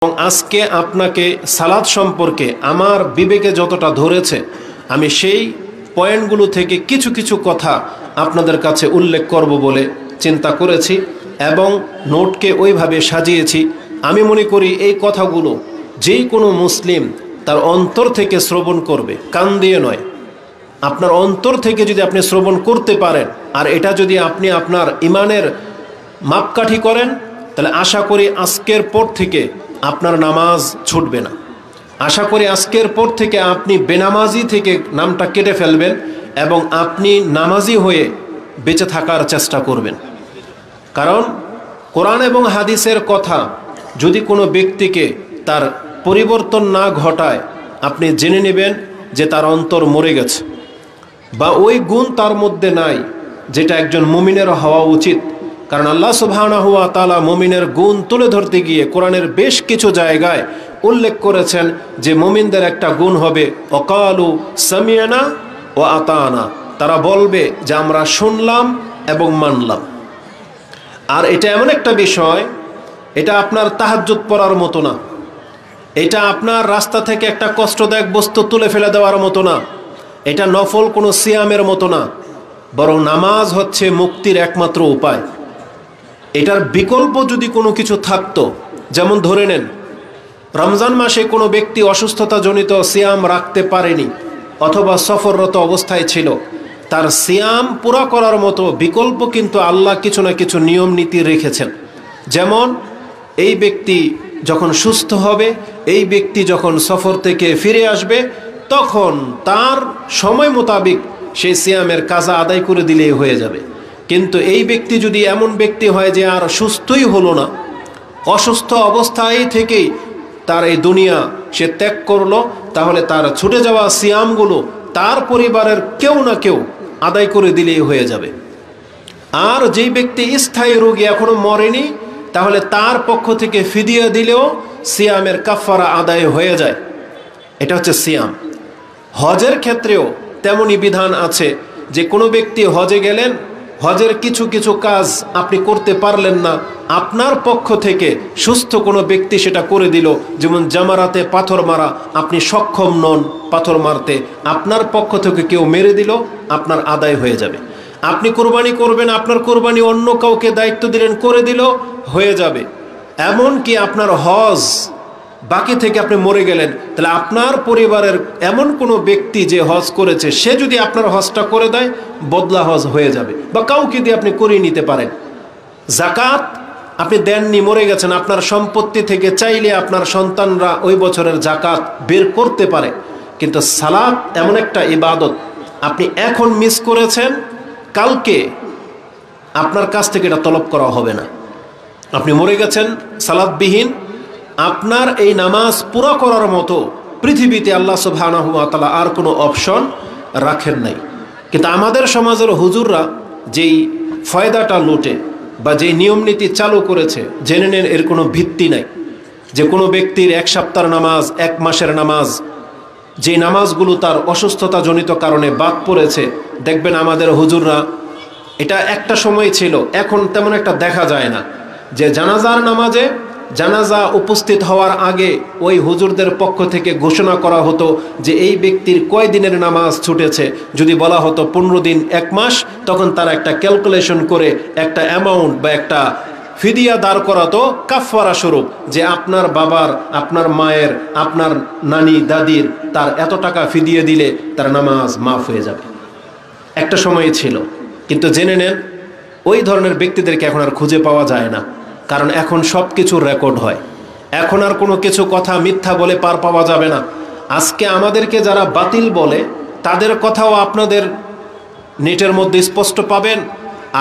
এবং আজকে আপনাকে সালাত সম্পর্কে আমার বিবেকে যতটা ধরেছে আমি সেই পয়েন্টগুলো থেকে কিছু কিছু কথা আপনাদের কাছে উল্লেখ করব বলে চিন্তা করেছি এবং নোটকে ওইভাবে সাজিয়েছি। আমি মনে করি এই কথাগুলো যেই কোনো মুসলিম তার অন্তর থেকে শ্রবণ করবে, কান দিয়ে নয়। আপনার অন্তর থেকে যদি আপনি শ্রবণ করতে পারেন আর এটা যদি আপনি আপনার ইমানের মাপকাঠি করেন, তাহলে আশা করি আজকের পর থেকে আপনার নামাজ ছুটবে না। আশা করি আজকের পর থেকে আপনি বেনামাজি থেকে নামটা কেটে ফেলবেন এবং আপনি নামাজি হয়ে বেঁচে থাকার চেষ্টা করবেন। কারণ কোরআন এবং হাদিসের কথা যদি কোনো ব্যক্তিকে তার পরিবর্তন না ঘটায়, আপনি জেনে নেবেন যে তার অন্তর মরে গেছে বা ওই গুণ তার মধ্যে নাই যেটা একজন মুমিনের হওয়া উচিত। কারণ আল্লাহ সুবহানাহু ওয়া তাআলা মুমিনের গুণ তুলে ধরতে গিয়ে কোরআনের বেশ কিছু জায়গায় উল্লেখ করেছেন যে মুমিনদের একটা গুণ হবে ওয়াকালু সামি'না ওয়া আতানা, তারা বলবে যে আমরা শুনলাম এবং মানলাম। আর এটা এমন একটা বিষয়, এটা আপনার তাহাজ্জুদ পড়ার মতো না, এটা আপনার রাস্তা থেকে একটা কষ্টদায়ক বস্তু তুলে ফেলে দেওয়ার মতো না, এটা নফল কোনো সিয়ামের মতো না, বরং নামাজ হচ্ছে মুক্তির একমাত্র উপায়। এটার বিকল্প যদি কোনো কিছু থাকতো, যেমন ধরে নেন রমজান মাসে কোনো ব্যক্তি অসুস্থতাজনিত সিয়াম রাখতে পারেনি অথবা সফররত অবস্থায় ছিল, তার সিয়াম পুরা করার মতো বিকল্প কিন্তু আল্লাহ কিছু না কিছু নিয়ম নীতি রেখেছেন। যেমন এই ব্যক্তি যখন সুস্থ হবে, এই ব্যক্তি যখন সফর থেকে ফিরে আসবে, তখন তার সময় মোতাবিক সেই সিয়ামের কাজা আদায় করে দিলেই হয়ে যাবে। কিন্তু এই ব্যক্তি যদি এমন ব্যক্তি হয় যে আর সুস্থই হলো না, অসুস্থ অবস্থায় থেকেই তার এই দুনিয়া সে ত্যাগ করলো, তাহলে তার ছুটে যাওয়া সিয়ামগুলো তার পরিবারের কেউ না কেউ আদায় করে দিলেই হয়ে যাবে। আর যেই ব্যক্তি স্থায়ী রোগী এখনো মরেনি, তাহলে তার পক্ষ থেকে ফিদিয়া দিলেও সিয়ামের কাফারা আদায় হয়ে যায়। এটা হচ্ছে সিয়াম। হজের ক্ষেত্রেও তেমনই বিধান আছে যে কোনো ব্যক্তি হজে গেলেন, হজের কিছু কিছু কাজ আপনি করতে পারলেন না, আপনার পক্ষ থেকে সুস্থ কোনো ব্যক্তি সেটা করে দিল। যেমন জামারাতে পাথর মারা, আপনি সক্ষম নন পাথর মারতে, আপনার পক্ষ থেকে কেউ মেরে দিল, আপনার আদায় হয়ে যাবে। আপনি কোরবানি করবেন, আপনার কোরবানি অন্য কাউকে দায়িত্ব দিলেন, করে দিল, হয়ে যাবে। এমন কি আপনার হজ বাকি থেকে আপনি মরে গেলেন, তাহলে আপনার পরিবারের এমন কোনো ব্যক্তি যে হজ করেছে সে যদি আপনার হজটা করে দেয়, বদলা হজ হয়ে যাবে, বা কাউকে দিয়ে আপনি করিয়ে নিতে পারেন। জাকাত আপনি দেননি, মরে গেছেন, আপনার সম্পত্তি থেকে চাইলে আপনার সন্তানরা ওই বছরের জাকাত বের করতে পারে। কিন্তু সালাত এমন একটা ইবাদত, আপনি এখন মিস করেছেন, কালকে আপনার কাছ থেকে এটা তলব করা হবে না। আপনি মরে গেছেন সালাতবিহীন, আপনার এই নামাজ পুরো করার মতো পৃথিবীতে আল্লাহ সুবহানাহু ওয়া তাআলা আর কোনো অপশন রাখেন নাই। কিন্তু আমাদের সমাজের হুজুররা যেই ফয়দাটা লুটে বা যেই নিয়ম নীতি চালু করেছে, জেনে নেন এর কোনো ভিত্তি নাই। যে কোনো ব্যক্তির এক সপ্তাহের নামাজ, এক মাসের নামাজ, যে নামাজগুলো তার অসুস্থতাজনিত কারণে বাদ পড়েছে, দেখবেন আমাদের হুজুররা, এটা একটা সময় ছিল, এখন তেমন একটা দেখা যায় না, যে জানাজার নামাজে জানাজা উপস্থিত হওয়ার আগে ওই হুজুরদের পক্ষ থেকে ঘোষণা করা হতো যে এই ব্যক্তির কয় দিনের নামাজ ছুটেছে। যদি বলা হতো 15 দিন, 1 মাস, তখন তারা একটা ক্যালকুলেশন করে একটা অ্যামাউন্ট বা একটা ফিদিয়া দাঁড় করাতো কাফারা স্বরূপ, যে আপনার বাবার, আপনার মায়ের, আপনার নানি দাদির তার এত টাকা ফিদিয়ে দিলে তার নামাজ মাফ হয়ে যাবে। একটা সময় ছিল, কিন্তু জেনে নেন ওই ধরনের ব্যক্তিদেরকে এখন আর খুঁজে পাওয়া যায় না। কারণ এখন সব কিছু রেকর্ড হয়, এখন আর কোনো কিছু কথা মিথ্যা বলে পার পাওয়া যাবে না। আজকে আমাদেরকে যারা বাতিল বলে তাদের কথাও আপনাদের নেটের মধ্যে স্পষ্ট পাবেন,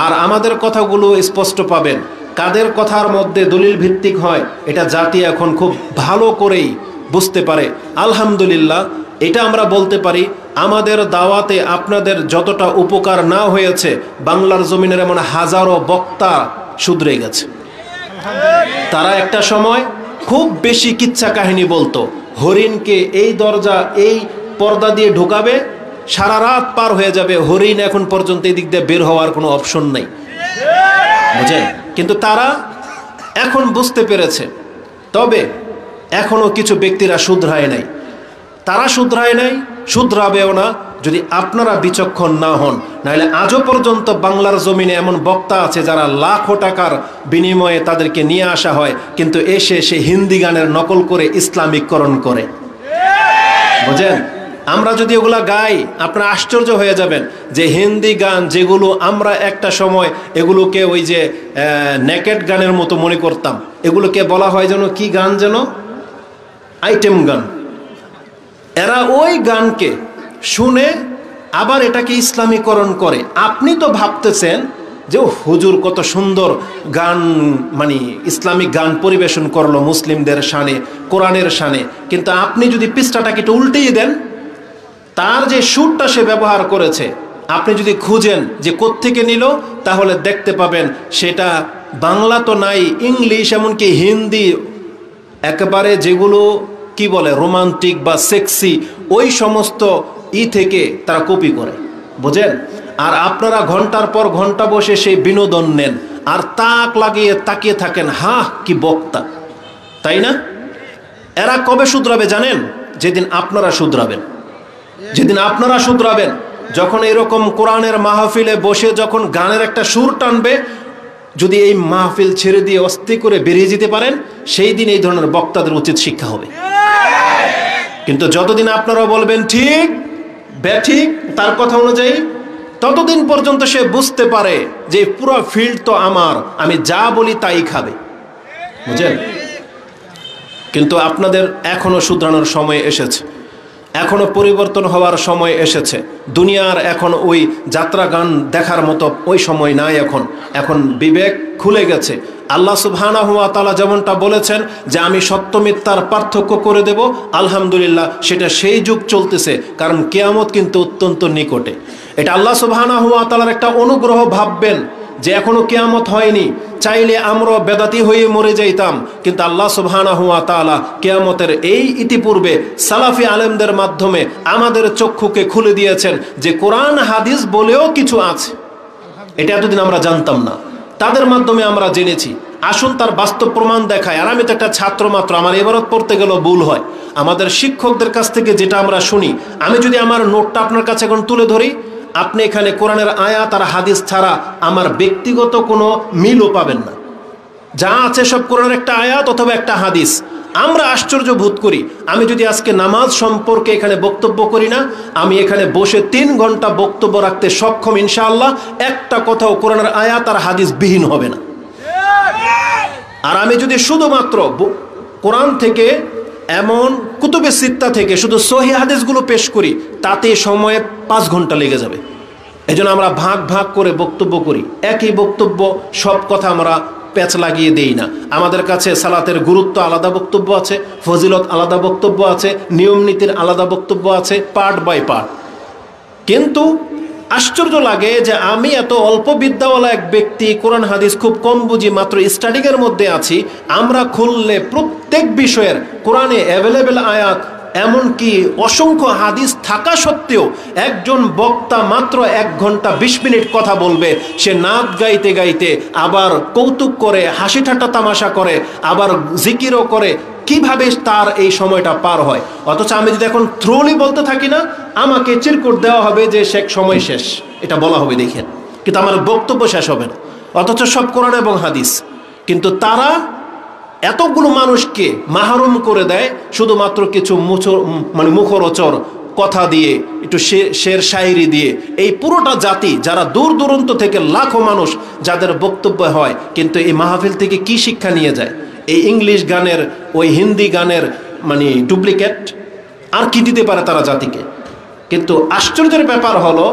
আর আমাদের কথাগুলো স্পষ্ট পাবেন। কাদের কথার মধ্যে দলিল ভিত্তিক হয় এটা জাতি এখন খুব ভালো করেই বুঝতে পারে। আলহামদুলিল্লাহ, এটা আমরা বলতে পারি আমাদের দাওয়াতে আপনাদের যতটা উপকার না হয়েছে, বাংলার জমিনের এমন হাজারো বক্তা শুধরে গেছে। তারা একটা সময় খুব বেশি কিচ্ছা কাহিনী বলতো, হরিণকে এই দরজা এই পর্দা দিয়ে ঢুকাবে, সারা রাত পার হয়ে যাবে, হরিণ এখন পর্যন্ত এই দিক দিয়ে বের হওয়ার কোনো অপশন নেই, বুঝেন? কিন্তু তারা এখন বুঝতে পেরেছে। তবে এখনো কিছু ব্যক্তিরা শুধরায় নাই, তারা শুধরায় নাই, শুধরাবেও না যদি আপনারা বিচক্ষণ না হন। নাহলে আজও পর্যন্ত বাংলার জমিনে এমন বক্তা আছে যারা লাখো টাকার বিনিময়ে তাদেরকে নিয়ে আসা হয়, কিন্তু এসে সে হিন্দি গানের নকল করে ইসলামিককরণ করে। বুঝেন? আমরা যদি ওগুলা গাই আপনারা আশ্চর্য হয়ে যাবেন যে হিন্দি গান যেগুলো আমরা একটা সময় এগুলোকে ওই যে নেকেড গানের মতো মনে করতাম, এগুলোকে বলা হয় যেন কি গান, যেন আইটেম গান। এরা ওই গানকে শুনে আবার এটাকে ইসলামীকরণ করে। আপনি তো ভাবতেছেন যে হুজুর কত সুন্দর গান, মানে ইসলামিক গান পরিবেশন করলো মুসলিমদের শানে, কোরআনের শানে, কিন্তু আপনি যদি পৃষ্ঠাটাকে একটু উল্টিয়ে দেন, তার যে সুরটা সে ব্যবহার করেছে আপনি যদি খুঁজেন যে কোত্থেকে নিল, তাহলে দেখতে পাবেন সেটা বাংলা তো নাই, ইংলিশ এমনকি হিন্দি, একেবারে যেগুলো কি বলে রোমান্টিক বা সেক্সি ওই সমস্ত থেকে তারা কপি করে। বুঝেন? আর আপনারা ঘন্টার পর ঘন্টা বসে সেই বিনোদন নেন আর তাক লাগিয়ে তাকিয়ে থাকেন, হা কি বক্তা, তাই না? এরা কবে শুধরাবে জানেন? যেদিন আপনারা শুধরাবেন। যেদিন আপনারা শুধরাবেন, যখন এরকম কোরআনের মাহফিলে বসে যখন গানের একটা সুর টানবে, যদি এই মাহফিল ছেড়ে দিয়ে অস্থি করে বেরিয়ে যেতে পারেন, সেই দিন এই ধরনের বক্তাদের উচিত শিক্ষা হবে। কিন্তু যতদিন আপনারা বলবেন ঠিক ব্যাঠিক তার কথা অনুযায়ী, ততদিন পর্যন্ত সে বুঝতে পারে যে পুরো ফিল্ড তো আমার, আমি যা বলি তাই খাবে। বুঝলেন? কিন্তু আপনাদের এখনো শুধরানোর সময় এসেছে, এখনো পরিবর্তন হওয়ার সময় এসেছে। দুনিয়ার এখন ওই যাত্রা গান দেখার মতো ওই সময় নাই। এখন বিবেক খুলে গেছে। আল্লাহ সুবহানাহু ওয়া তাআলা যেমনটা বলেছেন যে আমি সত্য মিথ্যার পার্থক্য করে দেব, আলহামদুলিল্লাহ সেটা সেই যুগ চলতেছে, কারণ কিয়ামত কিন্তু অত্যন্ত নিকটে। এটা আল্লাহ সুবহানাহু ওয়া তাআলার একটা অনুগ্রহ ভাববেন যে এখনো কিয়ামত হয়নি, চাইলে আমরা বেদাতি হয়ে মরে যাইতাম, কিন্তু আল্লাহ সুবহানাহু ওয়া তাআলা কিয়ামতের এই ইতিপূর্বে সালাফি আলেমদের মাধ্যমে আমাদের চক্ষুকে খুলে দিয়েছেন যে কোরআন হাদিস বলেও কিছু আছে। এটা এতদিন আমরা জানতাম না, তাদের মাধ্যমে আমরা জেনেছি। আসুন তার বাস্তব প্রমাণ দেখায়। আর আমি তো একটা ছাত্র মাত্র, আমার ইবারত পড়তে গেলেও ভুল হয়। আমাদের শিক্ষকদের কাছ থেকে যেটা আমরা শুনি, আমি যদি আমার নোটটা আপনার কাছে এখন তুলে ধরি, আপনি এখানে কোরআনের আয়াত আর হাদিস ছাড়া আমার ব্যক্তিগত কোনো মিলও পাবেন না। যা আছে সব কোরআনের একটা আয়াত অথবা একটা হাদিস। আমরা আশ্চর্য বোধ করি, আমি যদি আজকে নামাজ সম্পর্কে এখানে বক্তব্য করি না, আমি এখানে বসে 3 ঘন্টা বক্তব্য রাখতে সক্ষম ইনশাআল্লাহ, একটা কথাও কোরআনের আয়াত আর হাদিস বিহীন হবে না। আর আমি যদি শুধুমাত্র কোরআন থেকে এমন কুতুবে সিত্তা থেকে শুধু সহিহ হাদিসগুলো পেশ করি, তাতে সময়ে 5 ঘন্টা লেগে যাবে। এজন্য আমরা ভাগ ভাগ করে বক্তব্য করি, একই বক্তব্য সব কথা আমরা প্যাচ লাগিয়ে দেই না। আমাদের কাছে সালাতের গুরুত্ব আলাদা বক্তব্য আছে, ফজিলত আলাদা বক্তব্য আছে, নিয়ম নীতির আলাদা বক্তব্য আছে, পার্ট বাই পার্ট। কিন্তু আশ্চর্য লাগে যে আমি এত অল্প বিদ্যাওয়ালা এক ব্যক্তি, কোরআন হাদিস খুব কম বুঝি, মাত্র স্টাডিংয়ের মধ্যে আছি। আমরা খুললে প্রত্যেক বিষয়ের কোরআনে অ্যাভেলেবেল আয়াত, এমনকি অসংখ্য হাদিস থাকা সত্ত্বেও একজন বক্তা মাত্র 1 ঘন্টা 20 মিনিট কথা বলবে। সে নাচ গাইতে গাইতে আবার কৌতুক করে, হাসি ঠাট্টা তামাশা করে, আবার জিকিরও করে। কিভাবে তার এই সময়টা পার হয়? অথচ আমি যদি এখন থ্রোলি বলতে থাকি না, আমাকে চিরকুট দেওয়া হবে যে শেখ সময় শেষ, এটা বলা হবে দেখেন, কিন্তু আমার বক্তব্য শেষ হবে না। অথচ সব কোরআন এবং হাদিস। কিন্তু তারা এতগুলো মানুষকে মাহরুম করে দেয় শুধুমাত্র কিছু মুখরোচর কথা দিয়ে, একটু শের শায়েরি দিয়ে। এই পুরোটা জাতি যারা দূর দূরান্ত থেকে লাখো মানুষ যাদের বক্তব্য হয়, কিন্তু এই মাহফিল থেকে কি শিক্ষা নিয়ে যায়? এই ইংলিশ গানের, ওই হিন্দি গানের ডুপ্লিকেট আর কি দিতে পারে তারা জাতিকে? কিন্তু আশ্চর্যের ব্যাপার হলো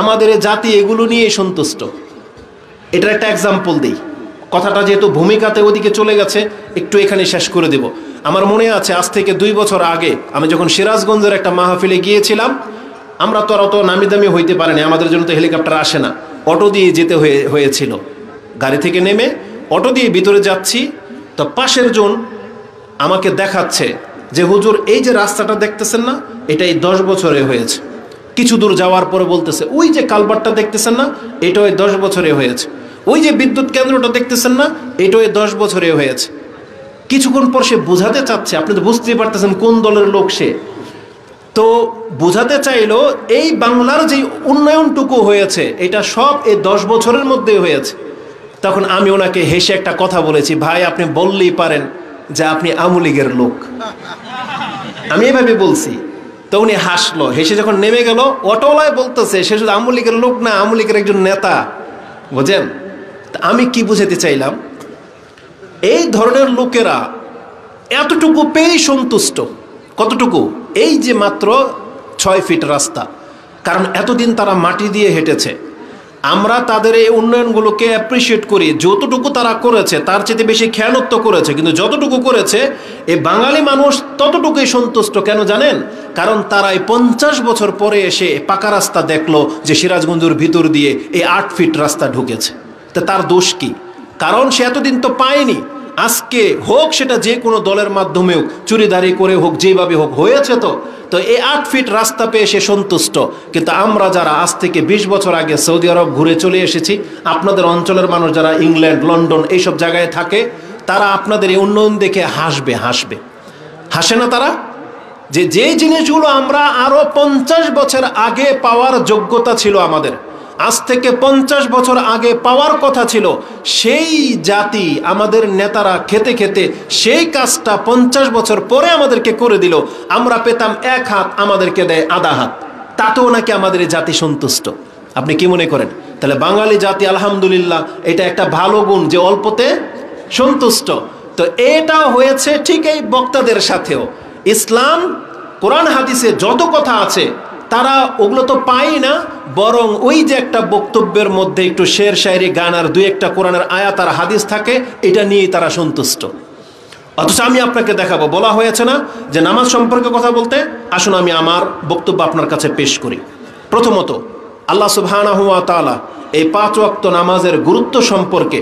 আমাদের জাতি এগুলো নিয়ে সন্তুষ্ট। এটার একটা এক্সাম্পল দিই, কথাটা যেহেতু ভূমিকাতে ওদিকে চলে গেছে, একটু এখানে শেষ করে দেব। আমার মনে আছে আজ থেকে 2 বছর আগে আমি যখন সিরাজগঞ্জের একটা মাহফিলে গিয়েছিলাম, আমরা তো আর অত নামি দামি হইতে পারিনি, আমাদের জন্য তো হেলিকপ্টার আসে না, অটো দিয়ে যেতে হয়েছিল। গাড়ি থেকে নেমে অটো দিয়ে ভিতরে যাচ্ছি, তো পাশের জন আমাকে দেখাচ্ছে যে হুজুর এই যে রাস্তাটা দেখতেছেন না, এটাই 10 বছরে হয়েছে। কিছু দূর যাওয়ার পরে বলতেছে ওই যে কালভার্টটা দেখতেছেন না, এটাও 10 বছরে হয়েছে। ওই যে বিদ্যুৎ কেন্দ্রটা দেখতেছেন না, এটাও 10 বছরে হয়েছে। কিছুক্ষণ পর সে বোঝাতে চাচ্ছে, আপনি তো বুঝতেই পারতেছেন কোন দলের লোক সে, তো বোঝাতে চাইলো এই বাংলার যে উন্নয়নটুকু হয়েছে এটা সব এই 10 বছরের মধ্যে হয়েছে। তখন আমি ওনাকে হেসে একটা কথা বলেছি, ভাই আপনি বললেই পারেন যে আপনি আওয়ামী লীগের লোক, আমি এভাবে বলছি। তো উনি হাসলো, হেসে যখন নেমে গেল, অটোওয়ালায় বলতেছে সে শুধু আওয়ামী লীগের লোক না, আওয়ামী লীগের একজন নেতা, বুঝেন? আমি কি বুঝাতে চাইলাম, এই ধরনের লোকেরা এতটুকু পেয়েই সন্তুষ্ট। কতটুকু? এই যে মাত্র 6 ফিট রাস্তা, কারণ এতদিন তারা মাটি দিয়ে হেঁটেছে। আমরা তাদের এই উন্নয়নগুলোকে অ্যাপ্রিসিয়েট করি, যতটুকু তারা করেছে তার চেয়ে বেশি খেয়ানত্ব করেছে, কিন্তু যতটুকু করেছে এই বাঙালি মানুষ ততটুকুই সন্তুষ্ট। কেন জানেন? কারণ তারা এই 50 বছর পরে এসে পাকা রাস্তা দেখলো যে সিরাজগঞ্জের ভিতর দিয়ে এই 8 ফিট রাস্তা ঢুকেছে। তা তার দোষ কি? কারণ সে এতদিন তো পায়নি। আজকে হোক সেটা যে কোনো দলের মাধ্যমে হোক, চুরিদারি করে হোক, যেভাবে হোক হয়েছে। তো এই 8 ফিট রাস্তা পেয়ে সে সন্তুষ্ট। কিন্তু আমরা যারা আজ থেকে 20 বছর আগে সৌদি আরব ঘুরে চলে এসেছি, আপনাদের অঞ্চলের মানুষ যারা ইংল্যান্ড, লন্ডন এইসব জায়গায় থাকে, তারা আপনাদের এই উন্নয়ন দেখে হাসবে। হাসে না তারা? যে জিনিসগুলো আমরা আরো 50 বছর আগে পাওয়ার যোগ্যতা ছিল আমাদের, আজ থেকে 50 বছর আগে পাওয়ার কথা ছিল, সেই জাতি আমাদের নেতারা খেতে খেতে সেই কাজটা 50 বছর পরে আমাদেরকে করে দিল। আমরা পেতাম 1 হাত, আমাদেরকে দেয় আধা হাত, তাতেও নাকি আমাদের এই জাতি সন্তুষ্ট। আপনি কি মনে করেন? তাহলে বাঙালি জাতি আলহামদুলিল্লাহ, এটা একটা ভালো গুণ যে অল্পতে সন্তুষ্ট। তো এটা হয়েছে ঠিক এই বক্তাদের সাথেও। ইসলাম, কোরআন হাদিসে যত কথা আছে তারা ওগুলো তো পাই না, বরং ওই যে একটা বক্তব্যের মধ্যে একটু শের শায়রি, গান আর 2-1টা কোরআনের আয়াত আর হাদিস থাকে, এটা নিয়েই তারা সন্তুষ্ট। অথচ আমি আপনাকে দেখাবো, বলা হয়েছে না যে নামাজ সম্পর্কে কথা বলতে? আসুন আমি আমার বক্তব্য আপনার কাছে পেশ করি। প্রথমত, আল্লাহ সুবহানাহু ওয়া তাআলা এই 5 ওয়াক্ত নামাজের গুরুত্ব সম্পর্কে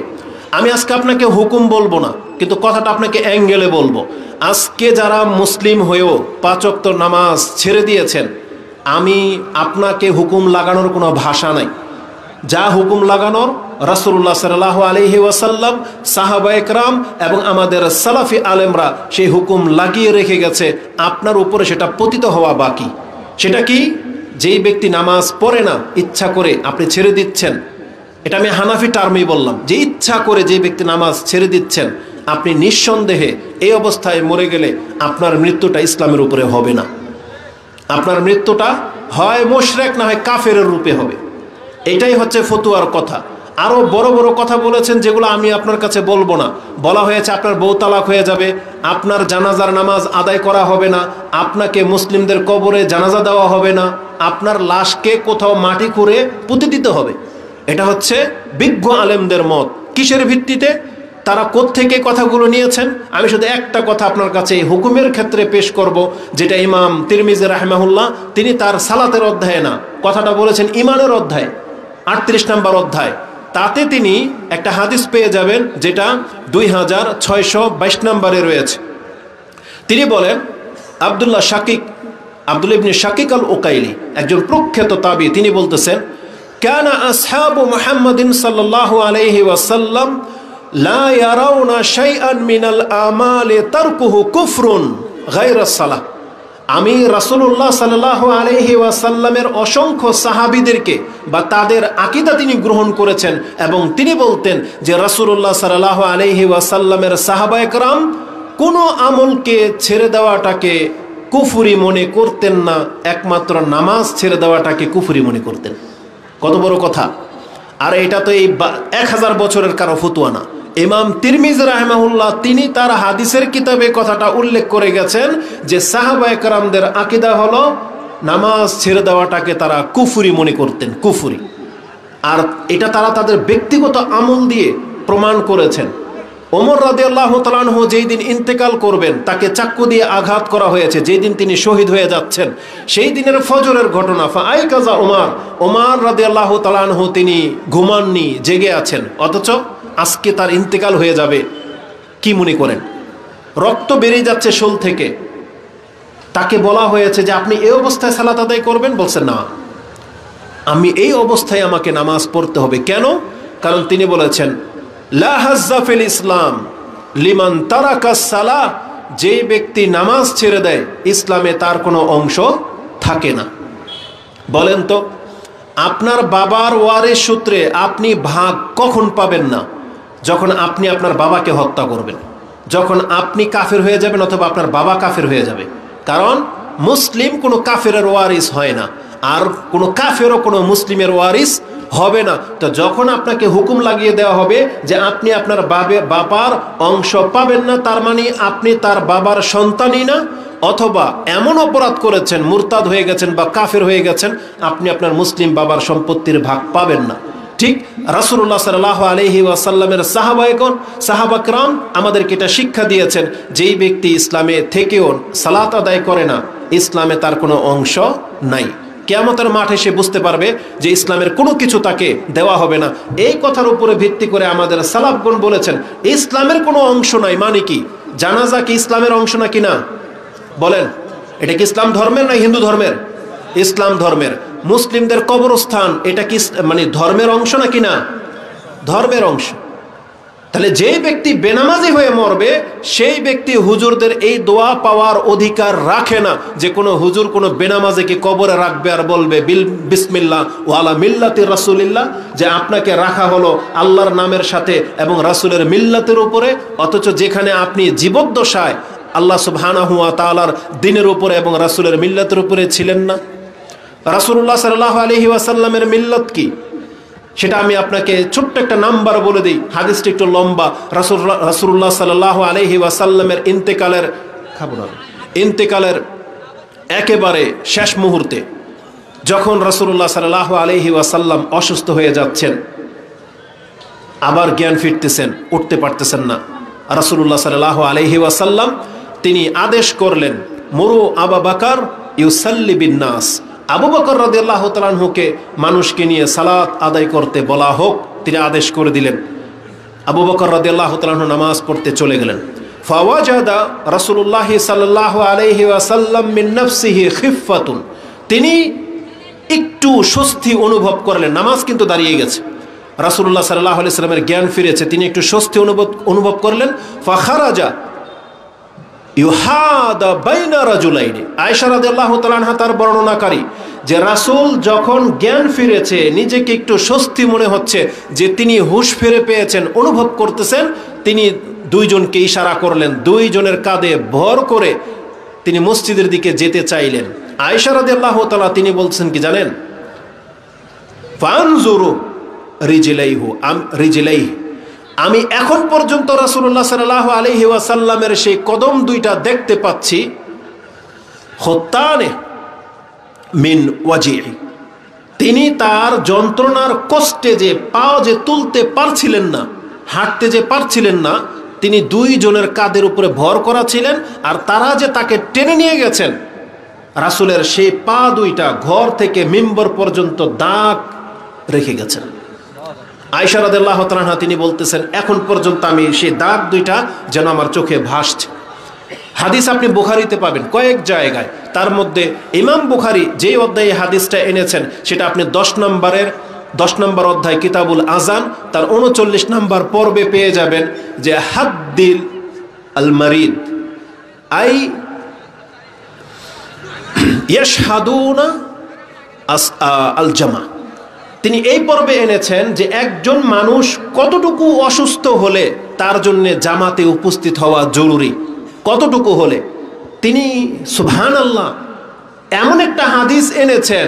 আমি আজকে আপনাকে হুকুম বলবো না, কিন্তু কথাটা আপনাকে অ্যাঙ্গেলে বলবো। আজকে যারা মুসলিম হয়েও 5 ওয়াক্ত নামাজ ছেড়ে দিয়েছেন, আমি আপনাকে হুকুম লাগানোর কোনো ভাষা নাই। যা হুকুম লাগানোর রাসূলুল্লাহ সাল্লাল্লাহু আলাইহি ওয়াসাল্লাম, সাহাবায়ে কেরাম এবং আমাদের সালাফি আলেমরা সেই হুকুম লাগিয়ে রেখে গেছে। আপনার উপরে সেটা পতিত হওয়া বাকি। সেটা কি? যেই ব্যক্তি নামাজ পড়ে না, ইচ্ছা করে আপনি ছেড়ে দিচ্ছেন, এটা আমি হানাফি টার্মেই বললাম, যে ইচ্ছা করে যে ব্যক্তি নামাজ ছেড়ে দিচ্ছেন, আপনি নিঃসন্দেহে এই অবস্থায় মরে গেলে আপনার মৃত্যুটা ইসলামের উপরে হবে না। আপনার মৃত্যুটা হয় মুশরিক না হয় কাফেরের রূপে হবে। এটাই হচ্ছে ফতুয়ার কথা। আরো বড় বড় কথা বলেছেন যেগুলো আমি আপনার কাছে বলবো না। বলা হয়েছে আপনার বউ তালাক হয়ে যাবে, আপনার জানাজার নামাজ আদায় করা হবে না, আপনাকে মুসলিমদের কবরে জানাজা দেওয়া হবে না, আপনার লাশকে কোথাও মাটি খুঁড়ে পুঁতে দিতে হবে। এটা হচ্ছে বিজ্ঞ আলেমদের মত। কিসের ভিত্তিতে? তারা কোত্থেকে কথাগুলো নিয়েছেন? আমি শুধু একটা কথা আপনার কাছে হুকুমের ক্ষেত্রে পেশ করব, যেটা ইমাম তিরমিজি রাহিমাহুল্লাহ তিনি তার সালাতের অধ্যায়ে না, কথাটা বলেছেন ইমানের অধ্যায় 38 নম্বর অধ্যায়। তাতে তিনি একটা হাদিস পেয়ে যাবেন যেটা 2622 নম্বরে রয়েছে। তিনি বলেন, আব্দুল্লাহ ইবনে শাকিক আল উকাইলি, একজন প্রখ্যাত তাবি, তিনি বলতেছেন, কানা আসহাবু মুহাম্মাদিন সাল্লাল্লাহু আলাইহি ওয়াসাল্লাম লা ইয়ারাউনা শাইআন মিনাল আমালি তারকুহু কুফরুন গায়রা সালাহ। আমি রাসূলুল্লাহ সাল্লাল্লাহু আলাইহি ওয়াসাল্লামের অসংখ্য সাহাবীদেরকে বা তাদের আকীদা তিনি গ্রহণ করেছেন, এবং তিনি বলতেন যে রাসূলুল্লাহ সাল্লাল্লাহু আলাইহি ওয়াসাল্লামের সাহাবায়ে কেরাম কোনো আমলকে ছেড়ে দেওয়াটাকে কুফরি মনে করতেন না, একমাত্র নামাজ ছেড়ে দেওয়াটাকে কুফরি মনে করতেন। কত বড় কথা! আর এটা তো এই 1000 বছরের কারো ফতোয়া না। ইমাম তিরমিজি রাহিমাহুল্লাহ তিনি তার হাদিসের কিতাবে কথাটা উল্লেখ করে গেছেন যে সাহাবায়ে কেরামদের আকীদা হলো নামাজ ছেড়ে দেওয়াটাকে তারা কুফরি মনে করতেন, কুফরি। আর এটা তারা তাদের ব্যক্তিগত আমল দিয়ে প্রমাণ করেছেন। ওমর রাদিয়াল্লাহু তাআলা আনহু যেই দিন ইন্তেকাল করবেন, তাকে চাক্কু দিয়ে আঘাত করা হয়েছে, যেই দিন তিনি শহীদ হয়ে যাচ্ছেন, সেই দিনের ফজরের ঘটনা। ফাআইকাজা ওমর রাদিয়াল্লাহু তাআলা আনহু তিনি ঘুমাননি, জেগে আছেন, অথচ আজকে তার ইন্তেকাল হয়ে যাবে। কি মনে করেন? রক্ত বেরিয়ে যাচ্ছে শোল থেকে, তাকে বলা হয়েছে যে আপনি এই অবস্থায় সালাত আদায় করবেন, বলছে না, আমি এই অবস্থায় আমাকে নামাজ পড়তে হবে। কেন? কারণ তিনি বলেছেন লা হাজ্জা ফিল ইসলাম, লিমান তারাকাস সালাহ, যে ব্যক্তি নামাজ ছেড়ে দেয় ইসলামে তার কোনো অংশ থাকে না। বলেন তো, আপনার বাবার ওয়ারিস সূত্রে আপনি ভাগ কখন পাবেন না? যখন আপনি আপনার বাবাকে হত্যা করবেন, যখন আপনি কাফের হয়ে যাবেন অথবা আপনার বাবা কাফের হয়ে যাবে। কারণ মুসলিম কোনো কাফেরের ওয়ারিস হয় না, আর কোনো কাফেরও কোনো মুসলিমের ওয়ারিস হবে না। তো যখন আপনাকে হুকুম লাগিয়ে দেওয়া হবে যে আপনি আপনার বাবার অংশ পাবেন না, তার মানে আপনি তার বাবার সন্তানই না, অথবা এমন অপরাধ করেছেন, মুরতাদ হয়ে গেছেন বা কাফের হয়ে গেছেন, আপনি আপনার মুসলিম বাবার সম্পত্তির ভাগ পাবেন না। ঠিক রাসূলুল্লাহ সাল্লাল্লাহু আলাইহি ওয়াসাল্লামের সাহাবাকরাম আমাদেরকে এটা শিক্ষা দিয়েছেন, যেই ব্যক্তি ইসলামে থেকেও সালাত আদায় করে না, ইসলামে তার কোনো অংশ নাই। কিয়ামতের মাঠে সে বুঝতে পারবে যে ইসলামের কোনো কিছু তাকে দেওয়া হবে না। এই কথার উপরে ভিত্তি করে আমাদের সালাফগণ বলেছেন ইসলামের কোনো অংশ নাই। মানে কি? জানাজা কি ইসলামের অংশ নাকি না? বলেন, এটা কি ইসলাম ধর্মের না হিন্দু ধর্মের? ইসলাম ধর্মের। মুসলিমদের কবরস্থান এটা কি মানে ধর্মের অংশ নাকি না? ধর্মের অংশ। তাহলে যে ব্যক্তি বেনামাজি হয়ে মরবে সেই ব্যক্তি হুজুরদের এই দোয়া পাওয়ার অধিকার রাখে না, যে কোনো হুজুর কোনো বেনামাজিকে কবরে রাখবে আর বলবে বিসমিল্লাহ ওয়ালা মিল্লাতি রাসূলিল্লাহ, যে আপনাকে রাখা হলো আল্লাহর নামের সাথে এবং রাসূলের মিল্লাতের উপরে, অথচ যেখানে আপনি জীবদ্দশায় আল্লাহ সুবহানাহু ওয়া তাআলার দ্বীনের উপরে এবং রাসূলের মিল্লাতের উপরে ছিলেন না। রাসূলুল্লাহ সাল্লাল্লাহু আলাইহি ওয়াসাল্লামের মিল্লাত কি সেটা আমি আপনাকে ছোট্ট একটা নাম্বার বলে দিই, হাদিসটা একটু লম্বা। রাসূলুল্লাহ সাল্লাল্লাহু আলাইহি ওয়াসাল্লামের ইন্তেকালের একেবারে শেষ মুহূর্তে যখন রাসূলুল্লাহ সাল্লাল্লাহু আলাইহি ওয়াসাল্লাম অসুস্থ হয়ে যাচ্ছেন, আবার জ্ঞান ফিরতেছেন, উঠতে পারতেছেন না, রাসূলুল্লাহ সাল্লাল্লাহু আলাইহি ওয়াসাল্লাম তিনি আদেশ করলেন, মুরু আবু বকর ইউসাল্লি বিন নাস, আবু বকর রাদিয়াল্লাহু তাআলা আনহুকে মানুষকে নিয়ে সালাত আদায় করতে বলা হোক। তিনি আদেশ করে দিলেন। আবু বকর রাদিয়াল্লাহু তাআলা আনহু নামাজ পড়তে চলে গেলেন। ফাওয়াজাদা রাসূলুল্লাহ সাল্লাল্লাহু আলাইহি ওয়াসাল্লাম মিন নাফসিহি খিফাতুন, তিনি একটু স্বস্তি অনুভব করলেন। নামাজ কিন্তু দাঁড়িয়ে গেছে, রাসূলুল্লাহ সাল্লাল্লাহু আলাইহি ওয়াসাল্লামের জ্ঞান ফিরেছে, তিনি একটু স্বস্তি অনুভব করলেন। ফাখারাজা ইউহাদা বাইনা রাজুলাইনি, আয়েশা রাদিয়াল্লাহু তাআলা আনহা তার বর্ণনাকারী, যে রাসূল যখন জ্ঞান ফিরেছে, নিজেকে একটু স্বস্তি মনে হচ্ছে যে তিনি হুঁশ ফিরে পেয়েছেন, অনুভব করতেছেন, তিনি দুইজনকে ইশারা করলেন, দুইজনের কাঁধে ভর করে তিনি মসজিদের দিকে যেতে চাইলেন। আয়েশা রাদিয়াল্লাহু তাআলা তিনি বলছেন কি জানেন? ফানজুরু রিজলাইহি, আমি এখন পর্যন্ত রাসূলুল্লাহ সাল্লাল্লাহু আলাইহি ওয়াসাল্লামের সেই কদম দুইটা দেখতে পাচ্ছি, খুত্তানে মিন ওয়াজিহি, তিনি তার যন্ত্রণার কষ্টে যে পা যে তুলতে পারছিলেন না, হাঁটতে যে পারছিলেন না, তিনি দুইজনের কাঁধের উপরে ভর করা ছিলেন, আর তারা যে তাকে টেনে নিয়ে গেছেন, রাসূলের সেই পা দুইটা ঘর থেকে মিম্বর পর্যন্ত দাগ রেখে গেছেন। আয়েশা রাদিয়াল্লাহু তাআলা আনহা তিনি বলতেছেন, এখন পর্যন্ত আমি সেই দাগ দুইটা যেন আমার চোখে ভাসছে। হাদিস আপনি বুখারীতে পাবেন কয়েক জায়গায়, তার মধ্যে ইমাম বুখারী যেই অধ্যায়ে হাদিসটা এনেছেন সেটা আপনি 10 নম্বর অধ্যায় কিতাবুল আজান তার 39 নম্বর পর্বে পেয়ে যাবেন, যে হাদ্দিল আল মারিদ আই ইয়াশহাদুনা আল জামা। তিনি এই পর্বে এনেছেন যে একজন মানুষ কতটুকু অসুস্থ হলে তার জন্য জামাতে উপস্থিত হওয়া জরুরি, কতটুকু হলে। তিনি সুবহানাল্লাহ এমন একটা হাদিস এনেছেন,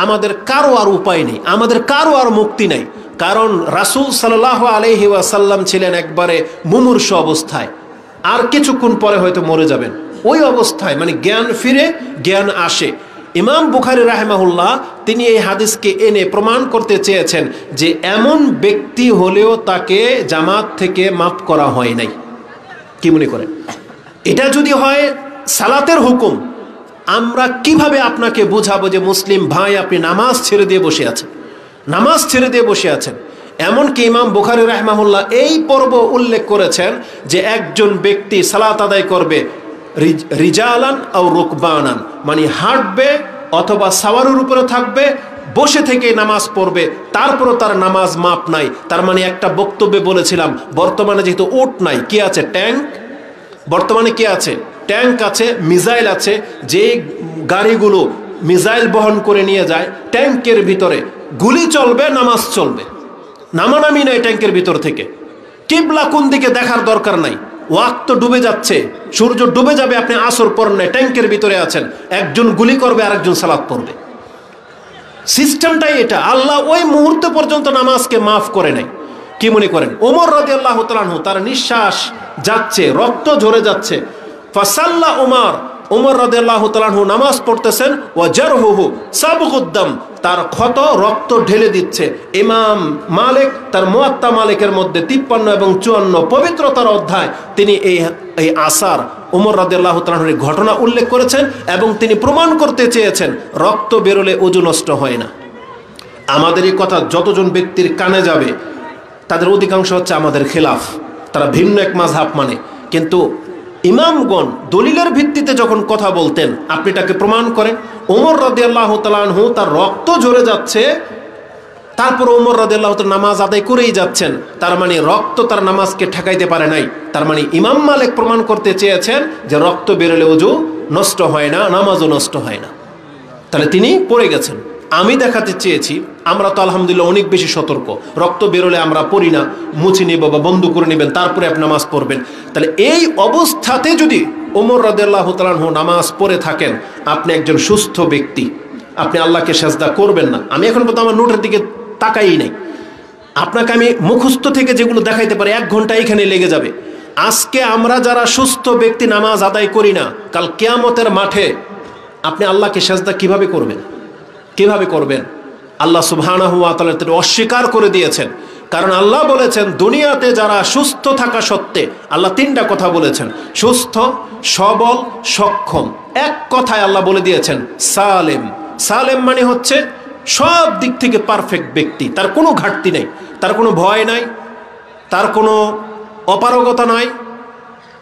আমাদের কারো আর উপায় নেই, আমাদের কারো আর মুক্তি নাই। কারণ রাসূল সাল্লাল্লাহু আলাইহি ওয়াসাল্লাম ছিলেন একবারে মুমূর্ষ অবস্থায়, আর কিছুক্ষণ পরে হয়তো মরে যাবেন। ওই অবস্থায় মানে জ্ঞান ফিরে, জ্ঞান আসে। ইমাম বুখারী রাহিমাহুল্লাহ তিনি এই হাদিসকে এনে প্রমাণ করতে চেয়েছেন যে এমন ব্যক্তি হলেও তাকে জামাত থেকে মাফ করা হয় নাই। কি মনে করেন? এটা যদি হয় সালাতের হুকুম, আমরা কিভাবে আপনাকে বুঝাবো যে মুসলিম ভাই আপনি নামাজ ছেড়ে দিয়ে বসে আছেন, নামাজ ছেড়ে দিয়ে বসে আছেন? এমনকি ইমাম বুখারী রাহিমাহুল্লাহ এই পর্ব উল্লেখ করেছেন যে একজন ব্যক্তি সালাত আদায় করবে রিজালান আও রুকবানান, মানে হাঁটবে অথবা সাওয়ারের উপরে থাকবে, বসে থেকে নামাজ পড়বে, তারপরও তার নামাজ মাপ নাই। তার মানে একটা বক্তব্যে বলেছিলাম, বর্তমানে যেহেতু উট নাই, কি আছে? ট্যাঙ্ক। বর্তমানে কি আছে? ট্যাঙ্ক আছে, মিসাইল আছে। যে গাড়িগুলো মিসাইল বহন করে নিয়ে যায়, ট্যাঙ্কের ভিতরে গুলি চলবে, নামাজ চলবে, নামানামি নাই ট্যাঙ্কের ভিতর থেকে। কিবলা কোন দিকে দেখার দরকার নাই, ওয়াক্ত ডুবে যাচ্ছে, সূর্য ডুবে যাবে, আপনি আসর পড়েন নাই, ট্যাঙ্কের ভিতরে আছেন, একজন গুলি করবে, আরেকজন সালাত পড়বে। সিস্টেমটাই এটা। আল্লাহ ওই মুহূর্ত পর্যন্ত নামাজকে মাফ করে নাই। কি মনে করেন? ওমর রাদিয়াল্লাহু তাআলা আনহু, তার নিঃশ্বাস যাচ্ছে, রক্ত ঝরে যাচ্ছে, ফাসাল্লা ওমর রাদিয়াল্লাহু তাআলা আনহু নামাজ পড়তেছেন, ওয়া জারহুহু সাবগুদ্দাম, তার ক্ষত রক্ত ঢেলে দিচ্ছে। ইমাম মালিক তার মুয়াত্তা মালিকের মধ্যে 53 এবং 54 পবিত্রতার অধ্যায় তিনি এই আসার ওমর রাদিয়াল্লাহু তাআলা আনহুর ঘটনা উল্লেখ করেছেন এবং তিনি প্রমাণ করতে চেয়েছেন রক্ত বেরোলে ওযু নষ্ট হয় না। আমাদের এই কথা যতজন ব্যক্তির কানে যাবে, তাদের অধিকাংশ হচ্ছে আমাদের খেলাফ, তারা ভিন্ন এক মাযহাব মানে। কিন্তু ইমামগণ দলিলের ভিত্তিতে যখন কথা বলতেন, আপনি এটাকে প্রমাণ করেন। ওমর রাদিয়াল্লাহু তাআলা আনহু তার রক্ত ঝরে যাচ্ছে, তারপর ওমর রাদিয়াল্লাহু তাআলা নামাজ আদায় করেই যাচ্ছেন। তার মানে রক্ত তার নামাজকে ঠেকাইতে পারে নাই। তার মানে ইমাম মালিক প্রমাণ করতে চেয়েছেন যে রক্ত বেরোলে ওযু নষ্ট হয় না, নামাজও নষ্ট হয় না। তাহলে তিনি পড়ে গেছেন। আমি দেখাতে চেয়েছি, আমরা তো আলহামদুলিল্লাহ অনেক বেশি সতর্ক। রক্ত বেরোলে আমরা পড়ি না, মুছে নিব বা বন্ধ করে নেবেন, তারপরে আপনি নামাজ পড়বেন। তাহলে এই অবস্থাতে যদি ওমর রাদিয়াল্লাহু তাআলা আনহু নামাজ পড়ে থাকেন, আপনি একজন সুস্থ ব্যক্তি, আপনি আল্লাহকে সেজদা করবেন না। আমি এখন পর্যন্ত আমার নোটের দিকে তাকাই নাই। আপনাকে আমি মুখস্থ থেকে যেগুলো দেখাইতে পারি 1 ঘন্টা এখানে লেগে যাবে। আজকে আমরা যারা সুস্থ ব্যক্তি নামাজ আদায় করি না, কাল কিয়ামতের মাঠে আপনি আল্লাহকে সেজদা কিভাবে করবেন? কিভাবে করবেন? আল্লাহ সুবহানাহু ওয়া তাআলা এটা অস্বীকার করে দিয়েছেন। কারণ আল্লাহ বলেছেন, দুনিয়াতে যারা সুস্থ থাকা সত্ত্বে, আল্লাহ 3টা কথা বলেছেন, সুস্থ, সবল, সক্ষম। এক কথায় আল্লাহ বলে দিয়েছেন সালেম। সালেম মানে হচ্ছে সব দিক থেকে পারফেক্ট ব্যক্তি, তার কোনো ঘাটতি নেই, তার কোনো ভয় নাই, তার কোনো অপারগতা নাই,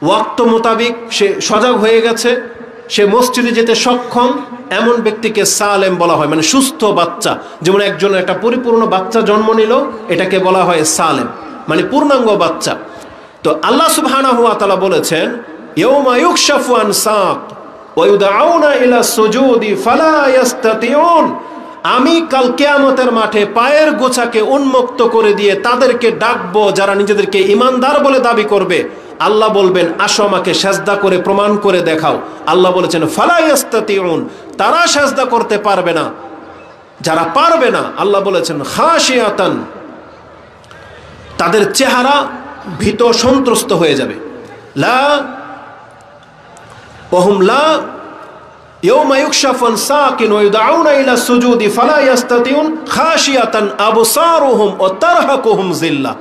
ওয়াক্ত মোতাবিক সে সজাগ হয়ে গেছে, সে মসজিদে যেতে সক্ষম, এমন ব্যক্তিকে সালেম বলা হয়, মানে সুস্থ বাচ্চা। যেমন একজন একটা পরিপূর্ণ বাচ্চা জন্ম নিল, এটাকে বলা হয় সালেম, মানে পূর্ণাঙ্গ বাচ্চা। তো আল্লাহ সুবহানাহু ওয়া তাআলা বলেছেন, ইয়াউমা ইউকশাফু আন সাক ওয়া ইউদআউনা ইলা সুজুদি ফালা ইস্তাতিউন, আমি কাল কিয়ামতের মাঠে পায়ের গোছাকে উন্মুক্ত করে দিয়ে তাদেরকে ডাকবো যারা নিজেদেরকে ঈমানদার বলে দাবি করবে। আল্লাহ বলবেন, আসো আমাকে সেজদা করে প্রমাণ করে দেখাও। আল্লাহ বলেছেন ফালা ইস্তাতিউন, তারা সেজদা করতে পারবে না। যারা পারবে না, আল্লাহ বলেছেন খাশিয়াতান, তাদের চেহারা ভীত সন্ত্রস্ত হয়ে যাবে। লা ওহুম লা ইয়াউমা ইউকশাফু আন সাকিন ওয়া ইউদআউনা ইলা সুজুদি ফালা ইস্তাতিউন খাশিয়াতান আবসারুহুম ওয়া তারহাকুহুম জিল্লাহ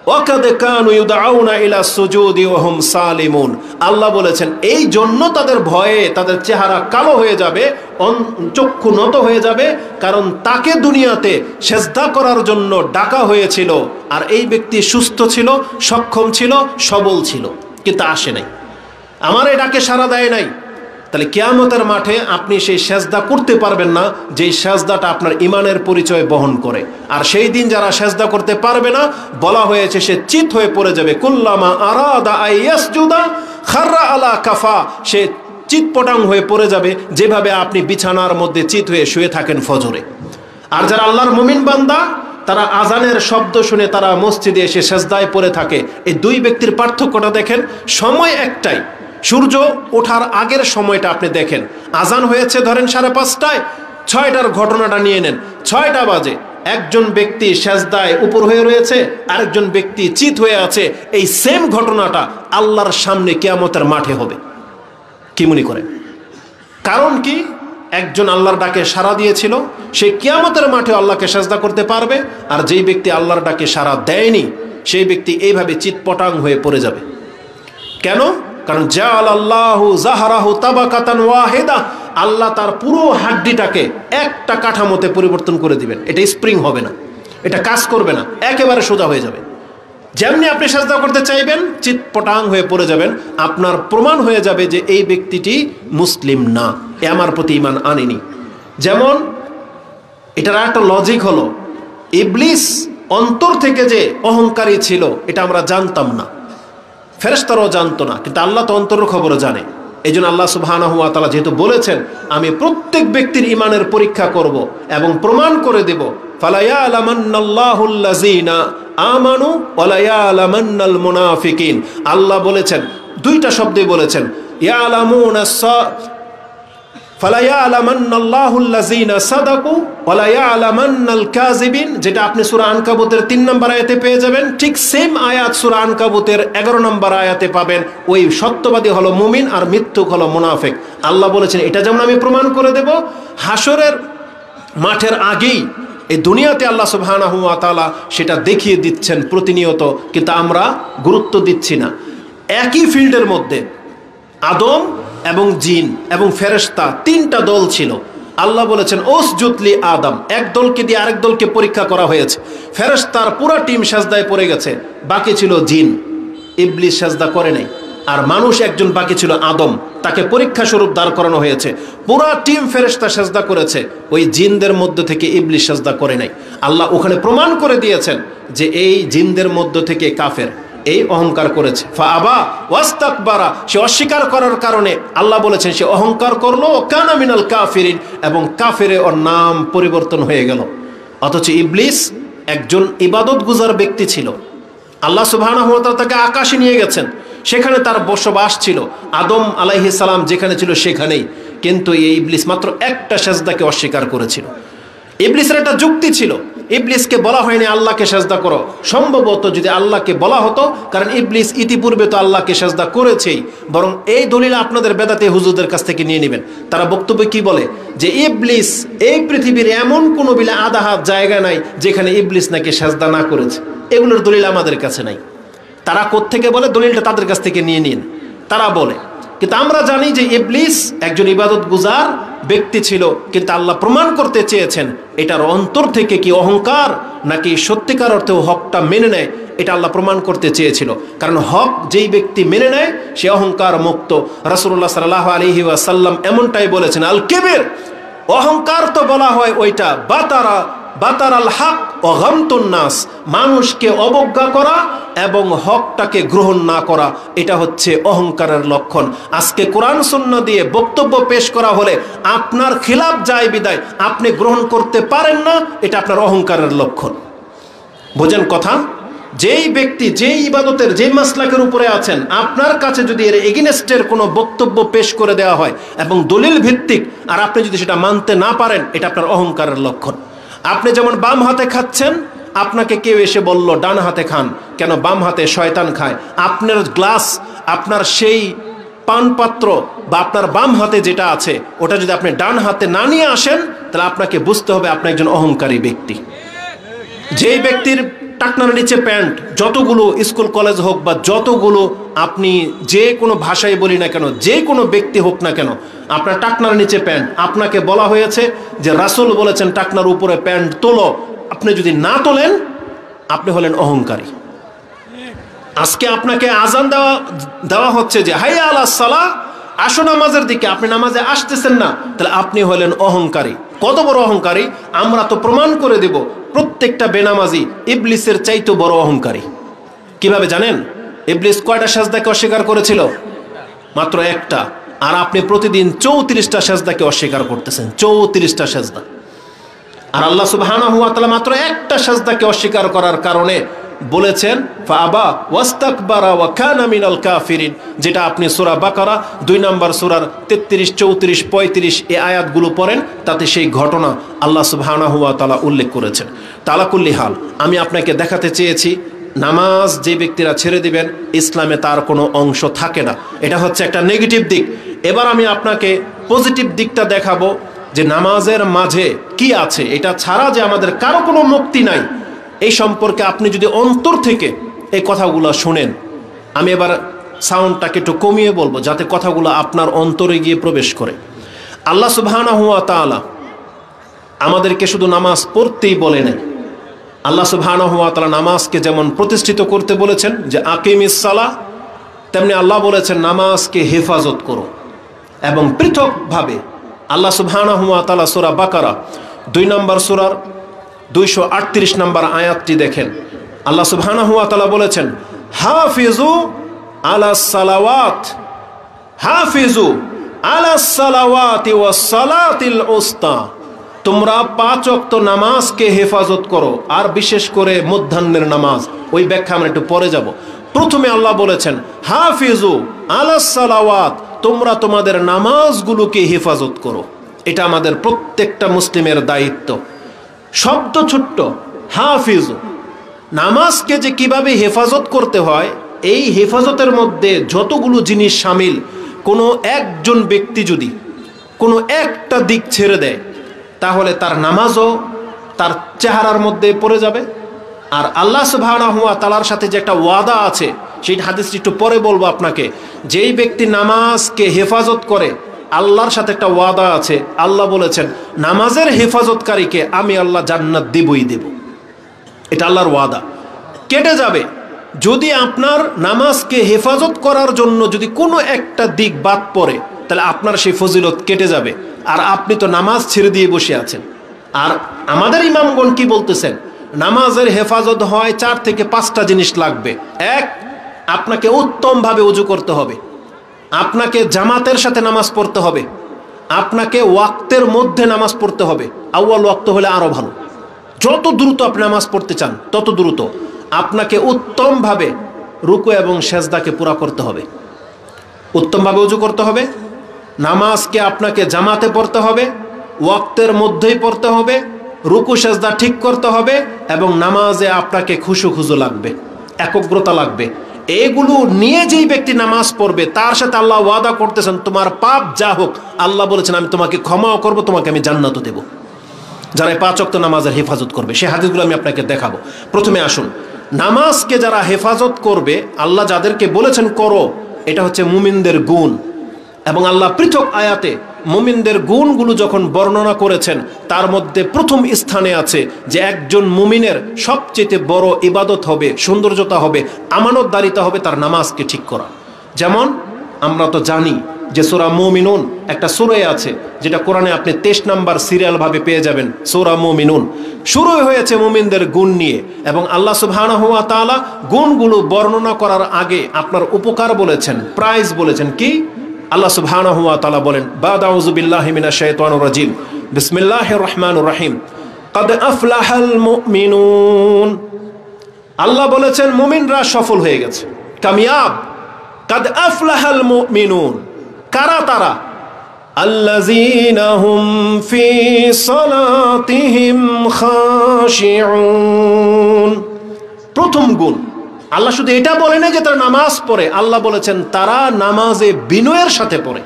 ওয়াকাদ কানু ইউদআউনা ইলা সুজুদি ওয়া হুম সালিমুন। আল্লাহ বলেছেন এই জন্য তাদের ভয়ে তাদের চেহারা কালো হয়ে যাবে, চক্ষু নত হয়ে যাবে, কারণ তাকে দুনিয়াতে সেজদা করার জন্য ডাকা হয়েছিল, আর এই ব্যক্তি সুস্থ ছিল, সক্ষম ছিল, সবল ছিল, কিন্তু আসে নাই, আমার এই ডাকে সাড়া দেয় নাই। তাহলে কিয়ামতের মাঠে আপনি সেই সেজদা করতে পারবেন না, যেই সেজদাটা আপনার ঈমানের পরিচয় বহন করে। আর সেই দিন যারা সেজদা করতে পারবে না, বলা হয়েছে সে চিত হয়ে পড়ে যাবে। কুল্লামা আরাদা আইয়াসজুদা খাররা আলা কাফা, সে চিৎপটাং হয়ে পড়ে যাবে, যেভাবে আপনি বিছানার মধ্যে চিত হয়ে শুয়ে থাকেন ফজরে। আর যারা আল্লাহর মুমিন বান্দা, তারা আজানের শব্দ শুনে তারা মসজিদে এসে সেজদায় পড়ে থাকে। এই দুই ব্যক্তির পার্থক্যটা দেখেন, সময় একটাই, সূর্য ওঠার আগের সময়টা আপনি দেখেন। আজান হয়েছে ধরেন 5:30টায়, 6টার ঘটনাটা নিয়ে নেন, 6টা বাজে একজন ব্যক্তি সেজদায় উপর হয়ে রয়েছে, আরেকজন ব্যক্তি চিত হয়ে আছে। এই সেম ঘটনাটা আল্লাহর সামনে কিয়ামতের মাঠে হবে। কি মনে করেন? কারণ কি? একজন আল্লাহর ডাকে সাড়া দিয়েছিল, সে কিয়ামতের মাঠে আল্লাহকে সেজদা করতে পারবে, আর যেই ব্যক্তি আল্লাহর ডাকে সাড়া দেয়নি, সেই ব্যক্তি এইভাবে চিৎপটাং হয়ে পড়ে যাবে। কেন? কারণ জাআলাল্লাহু যাহরাহু তাবাকাতান ওয়াহিদা, আল্লাহ তার পুরো হাড্ডিটাকে একটা কাঠামোতে পরিবর্তন করে দিবেন। এটা স্প্রিং হবে না, এটা কাজ করবে না, একেবারে সোজা হয়ে যাবে। যেমনি আপনি সেজদা করতে চাইবেন, চিৎপটাং হয়ে পড়ে যাবেন। আপনার প্রমাণ হয়ে যাবে যে এই ব্যক্তিটি মুসলিম না, এ আমার প্রতি ঈমান আনেনি। যেমন এটার একটা লজিক হলো, ইবলিস অন্তর থেকে যে অহংকারী ছিল এটা আমরা জানতাম না, ফেরেশতারাও জানতো না, কিন্তু আল্লাহ তো অন্তরের খবরও জানে। এই জন্য আল্লাহ সুবহানাহু ওয়া তাআলা যেহেতু বলেছেন আমি প্রত্যেক ব্যক্তির ইমানের পরীক্ষা করব এবং প্রমাণ করে দেব, ফালা ইয়ালামান্নাল্লাহুল লাযিনা আমানু ওয়া লা ইয়ালামান্নাল মুনাফিকিন। আল্লাহ বলেছেন, দুইটা শব্দই বলেছেন, ইয়ালামুনা ফালা ইয়ালামান্নাল্লাহুল লাযিনা সাদাকু ওয়া লা ইয়ালামান্নাল কাযিবিন, যেটা আপনি সূরা আনকাবুতের 3 নম্বর আয়াতে পেয়ে যাবেন। ঠিক সেম আয়াত সূরা আনকাবুতের 11 নম্বর আয়াতে পাবেন। ওই সত্যবাদী হলো মুমিন আর মিথ্যুক হলো মুনাফিক। আল্লাহ বলেছেন এটা যেমন আমি প্রমাণ করে দেব, হাসরের মাঠের আগেই এই দুনিয়াতে আল্লাহ সুবহানাহু ওয়া তাআলা সেটা দেখিয়ে দিচ্ছেন প্রতিনিয়ত, কিন্তু আমরা গুরুত্ব দিচ্ছি না। একই ফিল্ডের মধ্যে আদম এবং জিন এবং ফেরেশতা 3টা দল ছিল। আল্লাহ বলেছেন ওসজুদলি আদম, এক দলকে দিয়ে আরেক দলকে পরীক্ষা করা হয়েছে। ফেরেশতার পুরো টিম সাজদায় পড়ে গেছে, বাকি ছিল জিন, ইবলিস সাজদা করে নাই। আর মানুষ একজন বাকি ছিল আদম, তাকে পরীক্ষা স্বরূপ দাঁড় করানো হয়েছে। পুরা টিম ফেরেশতা সাজদা করেছে, ওই জিনদের মধ্যে থেকে ইবলিস সাজদা করে নাই। আল্লাহ ওখানে প্রমাণ করে দিয়েছেন যে এই জিনদের মধ্য থেকে কাফের, এই অহংকার করেছে। ফাআবা ওয়াস্তাকবারা, সে অস্বীকার করার কারণে আল্লাহ বলেছেন সে অহংকার করলো, কানা মিনাল কাফিরিন, এবং কাফেরে ওর নাম পরিবর্তন হয়ে গেল। অথচ ইবলিস একজন ইবাদত গুজার ব্যক্তি ছিল। আল্লাহ সুবহানাহু ওয়া তাআলা তাকে আকাশে নিয়ে গেছেন, সেখানে তার বসবাস ছিল। আদম আলাইহিস সালাম যেখানে ছিল সেখানেই, কিন্তু এই ইবলিস মাত্র একটা সেজদাকে অস্বীকার করেছিল। ইবলিসের একটা যুক্তি ছিল, ইবলিসকে বলা হয়নি আল্লাহকে সেজদা করো। সম্ভবত যদি আল্লাহকে বলা হতো, কারণ ইবলিস ইতিপূর্বে তো আল্লাহকে সেজদা করেছেই। বরং এই দলিল আপনাদের বেদাতে হুজুরদের কাছ থেকে নিয়ে নেবেন। তারা বক্তব্য কি বলে যে ইবলিস এই পৃথিবীর এমন কোনো বিলে আধা হাত জায়গা নাই যেখানে ইবলিস নাকি সেজদা না করেছে। এগুলোর দলিল আমাদের কাছে নাই। তারা কোত্থেকে বলে, দলিলটা তাদের কাছ থেকে নিয়ে নিন, তারা বলে। কিন্তু আমরা জানি যে ইবলিস একজন ইবাদত গুজার ব্যক্তি ছিল, কিন্তু আল্লাহ প্রমাণ করতে চেয়েছেন এটার অন্তর থেকে কি অহংকার নাকি সত্যিকার অর্থে হকটা মেনে নেয়, এটা আল্লাহ প্রমাণ করতে চেয়েছিল। কারণ হক যেই ব্যক্তি মেনে নেয় সে অহংকার মুক্ত। রাসূলুল্লাহ সাল্লাল্লাহু আলাইহি ওয়াসাল্লাম এমনটাই বলেছেন, আল কিবির, অহংকার তো বলা হয় ওইটা বাতারাল হক ও গামতুন নাস, মানুষকে অবজ্ঞা করা এবং হকটাকে গ্রহণ না করা, এটা হচ্ছে অহংকারের লক্ষণ। আজকে কোরআন সুন্নাহ দিয়ে বক্তব্য পেশ করা হলে আপনার খিলাফ যায় বিদায় আপনি গ্রহণ করতে পারেন না, এটা আপনার অহংকারের লক্ষণ। বোঝেন কথা? যেই ব্যক্তি যেই ইবাদতের যেই মাসলাকের উপরে আছেন, আপনার কাছে যদি এর এগেইনস্টের কোনো বক্তব্য পেশ করে দেওয়া হয় এবং দলিল ভিত্তিক, আর আপনি যদি সেটা মানতে না পারেন, এটা আপনার অহংকারের লক্ষণ। আপনি যেমন বাম হাতে খাচ্ছেন, আপনাকে কেউ এসে বলল ডান হাতে খান, কেন? বাম হাতে শয়তান খায়। আপনার গ্লাস, আপনার সেই পানপাত্র বা আপনার বাম হাতে যেটা আছে ওটা যদি আপনি ডান হাতে না নিয়ে আসেন, তাহলে আপনাকে বুঝতে হবে আপনি একজন অহংকারী ব্যক্তি। যেই ব্যক্তির টাকনার নিচে প্যান্ট, যতগুলো স্কুল কলেজ হোক বা যতগুলো আপনি যে কোনো ভাষায় বলি না কেন, যে কোনো ব্যক্তি হোক না কেন, আপনার টাকনার নিচে প্যান্ট, আপনাকে বলা হয়েছে যে রাসূল বলেছেন টাকনার উপরে প্যান্ট তোলো, আপনি যদি না তোলেন আপনি হলেন অহংকারী। আজকে আপনাকে আজান দেওয়া হচ্ছে যে হাইয়া আলাস সালাহ, আসো নামাজের দিকে, আপনি নামাজে আসতেছেন না, তাহলে আপনি হলেন অহংকারী। কত বড় অহংকারী! আমরা তো প্রমাণ করে দেব প্রত্যেকটা বেনামাজি ইবলিসের চাইতে বড় অহংকারী। কিভাবে জানেন? ইবলিস কয়টা সেজদাকে অস্বীকার করেছিল? মাত্র একটা। আর আপনি প্রতিদিন 34টা সেজদাকে অস্বীকার করতেছেন, 34টা সেজদা। আর আল্লাহ সুবহানাহু ওয়া তাআলা মাত্র একটা সেজদাকে অস্বীকার করার কারণে বলেছেন ফাআবা ওয়াস্তাকবারা ওয়া কানা মিনাল কাফিরিন, যেটা আপনি সূরা বাকারা 2 নম্বর সূরার 33, 34, 35 এই আয়াতগুলো পড়েন, তাতে সেই ঘটনা আল্লাহ সুবহানাহু ওয়া তাআলা উল্লেখ করেছেন। তালাকুল্লি হাল, আমি আপনাকে দেখাতে চেয়েছি নামাজ যে ব্যক্তিরা ছেড়ে দিবেন ইসলামে তার কোনো অংশ থাকে না। এটা হচ্ছে একটা নেগেটিভ দিক। এবার আমি আপনাকে পজিটিভ দিকটা দেখাবো যে নামাজের মাঝে কি আছে, এটা ছাড়া যে আমাদের কারো কোনো মুক্তি নাই, এই সম্পর্কে আপনি যদি অন্তর থেকে এই কথাগুলো শুনেন। আমি এবার সাউন্ডটাকে একটু কমিয়ে বলবো যাতে কথাগুলো আপনার অন্তরে গিয়ে প্রবেশ করে। আল্লাহ সুবহানাহু ওয়া তাআলা আমাদেরকে শুধু নামাজ পড়তেই বলে নাই, আল্লাহ সুবহানাহু ওয়া তাআলা নামাজকে যেমন প্রতিষ্ঠিত করতে বলেছেন যে আকিমিস সালাহ, তেমনি আল্লাহ বলেছেন নামাজকে হেফাজত করো। এবং পৃথকভাবে আল্লাহ সুবহানাহু ওয়া তাআলা সূরা বাকারা 2 নম্বর সূরার 238 নম্বর আয়াতটি দেখেন। আল্লাহ সুবহানাহু ওয়া তাআলা বলেছেন, হাফিজু আলাস সালাওয়াত, হাফিজু আলাস সালাওয়াতি ওয়াস সালাতিল উস্তা, তোমরা 5 ওয়াক্ত নামাজকে হেফাজত করো, আর বিশেষ করে মধ্যাহ্নের নামাজ। ওই ব্যাখ্যা আমরা একটু পরে যাব। প্রথমে আল্লাহ বলেছেন হাফিজু আলাস সালাওয়াত, তোমরা তোমাদের নামাজগুলোকে হেফাজত করো। এটা আমাদের প্রত্যেকটা মুসলিমের দায়িত্ব। শব্দ ছোট্ট, হাফিজু, নামাজকে যে কিভাবে হেফাজত করতে হয়, এই হেফাজতের মধ্যে যতগুলো জিনিস শামিল, কোনো একজন ব্যক্তি যদি কোনো একটা দিক ছেড়ে দেয়, তাহলে তার নামাজও তার চেহারার মধ্যে পড়ে যাবে। আর আল্লাহ সুবহানাহু ওয়া তাআলার সাথে যে একটা ওয়াদা আছে, সেই হাদিসটি একটু পরে বলবো আপনাকে। যেই ব্যক্তি নামাজকে হেফাজত করে, আল্লাহর সাথে একটা ওয়াদা আছে। আল্লাহ বলেছেন, নামাজের হেফাজতকারীকে আমি আল্লাহ জান্নাত দেবই দেব। এটা আল্লাহর ওয়াদা। কেটে যাবে যদি আপনার নামাজকে হেফাজত করার জন্য যদি কোনো একটা দিক বাদ পড়ে, তাহলে আপনার সেই ফজিলত কেটে যাবে, আর আপনি তো নামাজ ছেড়ে দিয়ে বসে আছেন। আর আমাদের ইমামগণ কি বলতেছেন, নামাজের হেফাজত হয় 4 থেকে 5টা জিনিস লাগবে। 1, আপনাকে উত্তমভাবে ওযু করতে হবে, আপনাকে জামাতের সাথে নামাজ পড়তে হবে, আপনাকে ওয়াক্তের মধ্যে নামাজ পড়তে হবে। আউয়াল ওয়াক্ত হলে আরো ভালো, যত দ্রুত আপনি নামাজ পড়তে চান তত দ্রুত। আপনাকে উত্তমভাবে রুকু এবং সেজদাকে পুরা করতে হবে, উত্তমভাবে ওযু করতে হবে, নামাজকে আপনাকে জামাতে পড়তে হবে, ওয়াক্তের মধ্যেই পড়তে হবে, রুকু সেজদা ঠিক করতে হবে, এবং নামাজে আপনাকে খুশু লাগবে, একগ্রতা লাগবে। এগুলো নিয়ে যেই ব্যক্তি নামাজ পড়বে, তার সাথে আল্লাহ ওয়াদা করতেছেন, তোমার পাপ যা হোক, আল্লাহ বলেছেন আমি তোমাকে ক্ষমাও করব, তোমাকে আমি জান্নাতও দেব। যারা 5 ওয়াক্ত নামাজের হেফাজত করবে, সেই হাদিসগুলো আমি আপনাকে দেখাবো। প্রথমে আসুন, নামাজকে যারা হেফাজত করবে, আল্লাহ যাদেরকে বলেছেন করো, এটা হচ্ছে মুমিনদের গুণ। এবং আল্লাহ পৃথক আয়াতে মুমিনদের গুণগুলো যখন বর্ণনা করেছেন, তার মধ্যে প্রথম স্থানে আছে যে একজন মুমিনের সবচেয়ে বড় ইবাদত হবে, সৌন্দর্যতা হবে, আমানতদারিতা হবে তার নামাজকে ঠিক করা। যেমন আমরা তো জানি যে সূরা মুমিনুন একটা সূরা আছে, যেটা কোরআনে আপনি 23 নম্বর সিরিয়ালভাবে পেয়ে যাবেন। সূরা মুমিনুন শুরু হয়েছে মুমিনদের গুণ নিয়ে, এবং আল্লাহ সুবহানাহু ওয়া তাআলা গুণগুলো বর্ণনা করার আগে আপনার উপকার বলেছেন, প্রাইজ বলেছেন। কি? আল্লাহ সুবহানাহু ওয়া তাআলা বলেন, বাদ আউযু বিল্লাহি মিনাশ শাইতানির রাজিম, বিসমিল্লাহির রহমানির রহিম, কাদ আফলাহাল মুমিনুন। আল্লাহ বলেছেন মুমিনরা সফল হয়ে গেছে, কামিয়াব। কাদ আফলাহাল মুমিনুন, কারা তারা? আল্লাযীনা হুম ফি সালাতিহিম খাশিউন। প্রথম গুণ, আল্লাহ শুধু এটা বলে না যে তারা নামাজ পড়ে, আল্লাহ বলেছেন তারা নামাজে বিনয়ের সাথে পড়ে।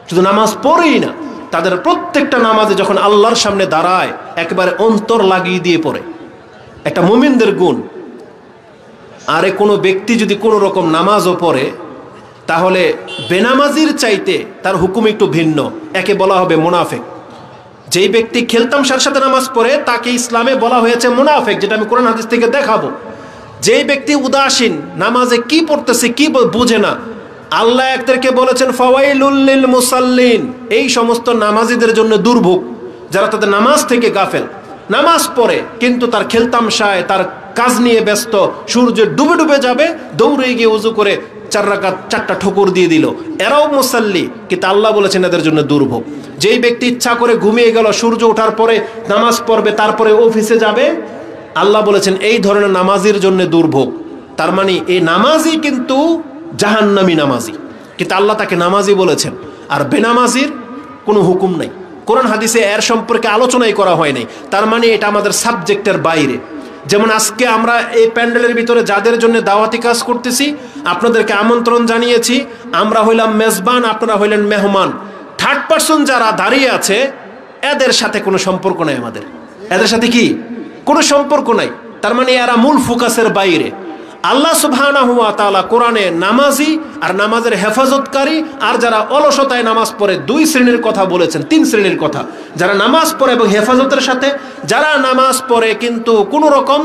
শুধু নামাজ পড়েই না, তাদের প্রত্যেকটা নামাজে যখন আল্লাহর সামনে দাঁড়ায় একেবারে অন্তর লাগিয়ে দিয়ে পড়ে। একটা মুমিনদের গুণ। আরে কোনো ব্যক্তি যদি কোনো রকম নামাজও পড়ে, তাহলে বেনামাজির চাইতে তার হুকুম একটু ভিন্ন, একে বলা হবে মুনাফিক। যেই ব্যক্তি খেলতামশার সাথে নামাজ পড়ে তাকে ইসলামে বলা হয়েছে মুনাফিক, যেটা আমি কোরআন হাদিস থেকে দেখাবো। যেই ব্যক্তি উদাসীন, নামাজে কি পড়তেছে কি বুঝে না, আল্লাহ একদেরকে বলেছেন ফাওয়াইলুল লিল মুসাল্লিন, এই সমস্ত নামাজীদের জন্য দুর্ভোগ, যারা তাদের নামাজ থেকে গাফেল। নামাজ পড়ে কিন্তু তার খেলতামশায়, তার কাজ নিয়ে ব্যস্ত, সূর্য ডুবে ডুবে যাবে, দৌড়ে গিয়ে উযু করে 4 রাকাত 4টা ঠোকর দিয়ে দিল, এরাও মুসাল্লি, কিন্তু আল্লাহ বলেছেন এদের জন্য দুর্ভোগ। যেই ব্যক্তি ইচ্ছা করে ঘুমিয়ে গেল, সূর্য ওঠার পরে নামাজ পড়বে, তারপরে অফিসে যাবে, আল্লাহ বলেছেন এই ধরনের নামাজির জন্য দুর্ভোগ। তার মানে এই নামাজি কিন্তু জাহান্নামী নামাজি, কিন্তু আল্লাহ তাকে নামাজি বলেছেন। আর বেনামাজির কোনো হুকুম নাই, কোরআন হাদিসে এর সম্পর্কে আলোচনাই করা হয় নাই। তার মানে এটা আমাদের সাবজেক্টের বাইরে। যেমন আজকে আমরা এই প্যান্ডেলের ভিতরে যাদের জন্য দাওয়াতি কাজ করতেছি, আপনাদেরকে আমন্ত্রণ জানিয়েছি, আমরা হইলাম মেজবান, আপনারা হইলেন মেহমান। 3rd পারসন যারা দাঁড়িয়ে আছে, এদের সাথে কোনো সম্পর্ক নাই আমাদের, এদের সাথে কি কোনো সম্পর্ক নাই। তার মানে এরা মূল ফোকাসের বাইরে। আল্লাহ সুবহানাহু ওয়া তাআলা কোরআনে নামাজি আর নামাজের হেফাজতকারী আর যারা অলসতায় নামাজ পড়ে 2 শ্রেণীর কথা বলেছেন, 3 শ্রেণীর কথা। যারা নামাজ পড়ে এবং হেফাজতের সাথে, যারা নামাজ পড়ে কিন্তু কোনো রকম,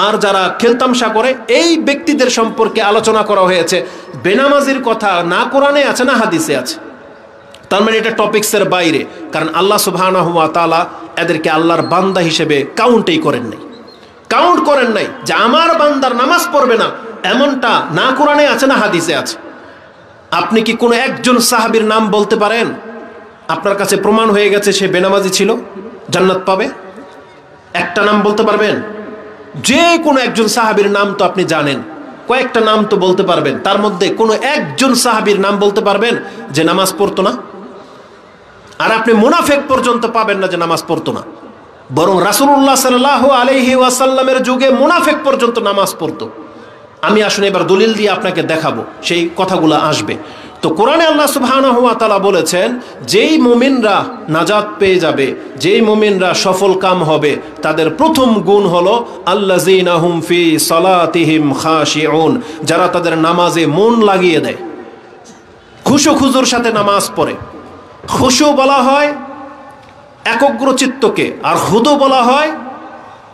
আর যারা খেলতামশা করে, এই ব্যক্তিদের সম্পর্কে আলোচনা করা হয়েছে। বেনামাজির কথা না কোরআনে আছে না হাদিসে আছে। তার মানে এটা টপিক্সের বাইরে, কারণ আল্লাহ সুবহানাহু ওয়া তাআলা এদেরকে আল্লাহর বান্দা হিসেবে কাউন্টই করেন নাই, কাউন্ট করেন নাই যে আমার বান্দার নামাজ পড়বে না, এমনটা না কোরআনে আছে না হাদিসে আছে। আপনি কি কোনো একজন সাহাবীর নাম বলতে পারেন আপনার কাছে প্রমাণ হয়ে গেছে সে বেনামাজি ছিল, জান্নাত পাবে? একটা নাম বলতে পারবেন? যে কোনো একজন সাহাবীর নাম তো আপনি জানেন, কয়েকটা নাম তো বলতে পারবেন, তার মধ্যে কোনো একজন সাহাবীর নাম বলতে পারবেন যে নামাজ পড়তো না? আর আপনি মুনাফিক পর্যন্ত পাবেন না যে নামাজ পড়তো না, বরং রাসূলুল্লাহ সাল্লাল্লাহু আলাইহি ওয়াসাল্লামের যুগে মুনাফিক পর্যন্ত নামাজ পড়তো। আমি আসলে এবার দলিল দিয়ে আপনাকে দেখাবো, সেই কথাগুলো আসবে। তো কোরআনে আল্লাহ সুবহানাহু ওয়া তাআলা বলেছেন, যেই মুমিনরা নাজাত পেয়ে যাবে, যেই মুমিনরা সফল কাম হবে, তাদের প্রথম গুণ হলো আল্লাযীনা হুম ফি সালাতিহিম খাশিউন, যারা তাদের নামাজে মন লাগিয়ে দেয়, খুশু খুজুর সাথে নামাজ পড়ে। খুশু বলা হয় একগ্র চিত্তকে, আর হুদু বলা হয়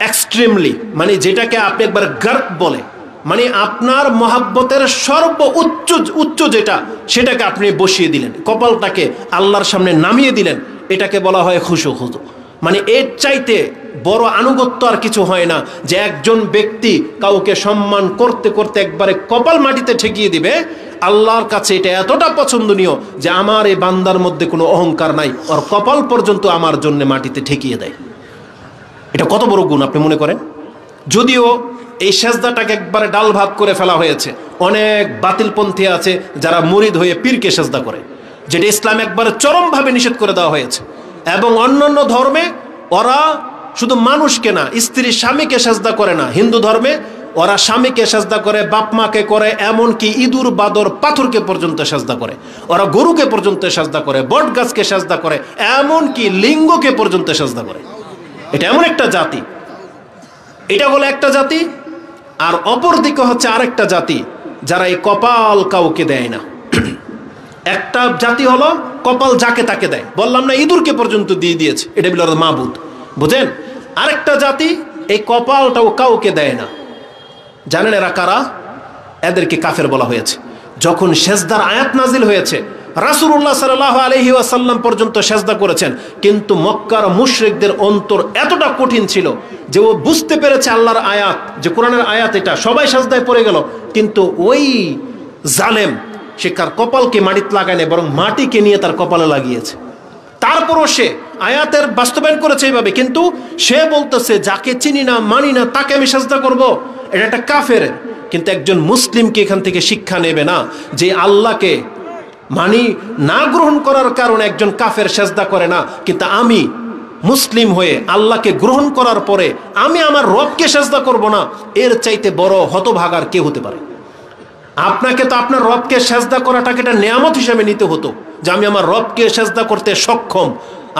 এক্সট্রিমলি, মানে যেটাকে আপনি একবার গার্ক বলে, মানে আপনার মহাব্বতের সর্ব উচ্চ যেটা, সেটাকে আপনি বসিয়ে দিলেন, কপালটাকে আল্লাহর সামনে নামিয়ে দিলেন, এটাকে বলা হয় খুশু খুদু। মানে এর চাইতে বড় আনুগত্য আর কিছু হয় না, যে একজন ব্যক্তি কাউকে সম্মান করতে করতে একবারে কপাল মাটিতে ঠেকিয়ে দিবে। আল্লাহর কাছে এটা এতটা পছন্দনীয় যে আমার এই বান্দার মধ্যে কোনো অহংকার নাই, ওর কপাল পর্যন্ত আমার জন্য মাটিতে ঠেকিয়ে দেয়। এটা কত বড় গুণ আপনি মনে করেন? যদিও এই সেজদাটাকে একবারে ডাল ভাত করে ফেলা হয়েছে, অনেক বাতিলপন্থী আছে যারা মুরিদ হয়ে পীরকে সেজদা করে, যেটা ইসলাম একবারে চরমভাবে নিষেধ করে দেওয়া হয়েছে। এবং অন্যান্য ধর্মে ওরা শুধু মানুষকে না, স্ত্রী স্বামীকে সেজদা করে না। হিন্দু ধর্মে ওরা স্বামীকে সেজদা করে, বাপ মাকে করে, এমনকি ইঁদুর বাদর পাথরকে পর্যন্ত সেজদা করে, ওরা গরুকে পর্যন্ত সেজদা করে, বট গাছকে সেজদা করে, এমনকি লিঙ্গকে পর্যন্ত সেজদা করে। এটা এমন একটা জাতি, এটা হলো একটা জাতি। আর অপর দিকে হচ্ছে আরেকটা জাতি, যারা এই কপাল কাউকে দেয় না। একটা জাতি হলো কপাল যাকে তাকে দেয়, বললাম না ইঁদুরকে পর্যন্ত দিয়ে দিয়েছে, এটা বলে মাবুদ, বুঝেন? আরেকটা জাতি এই কপালটাও কাউকে দেয় না। জানেন এরা কারা? এদেরকে কাফের বলা হয়েছে। যখন সেজদার আয়াত নাজিল হয়েছে, রাসূলুল্লাহ সাল্লাল্লাহু আলাইহি ওয়াসাল্লাম পর্যন্ত সেজদা করেছেন, কিন্তু মক্কার মুশরিকদের অন্তর এতটা কঠিন ছিল যে ও বুঝতে পেরেছে আল্লাহর আয়াত, যে কোরআনের আয়াত এটা, সবাই সেজদায় পড়ে গেল, কিন্তু ওই জালেম সে কার কপালকে মাটিতে লাগায় নাই, বরং মাটিকে নিয়ে তার কপালে লাগিয়েছে। তারপরও সে আয়াতের বাস্তবায়ন করেছে এইভাবে, কিন্তু সে বলতেছে যাকে চিনি না মানি না তাকে আমি সেজদা করব, এটা একটা কাফের। কিন্তু একজন মুসলিমকে এখান থেকে শিক্ষা নেবে না যে আল্লাহকে মানি না গ্রহণ করার কারণে একজন কাফের সেজদা করে না, কিন্তু আমি মুসলিম হয়ে আল্লাহকে গ্রহণ করার পরে আমি আমার রবকে সেজদা করব না, এর চাইতে বড় হতভাগার কে হতে পারে? আপনাকে তো আপনার রবকে সেজদা করাটাকে একটা নিয়ামত হিসেবে নিতে হতো, যে আমি আমার রবকে সেজদা করতে সক্ষম।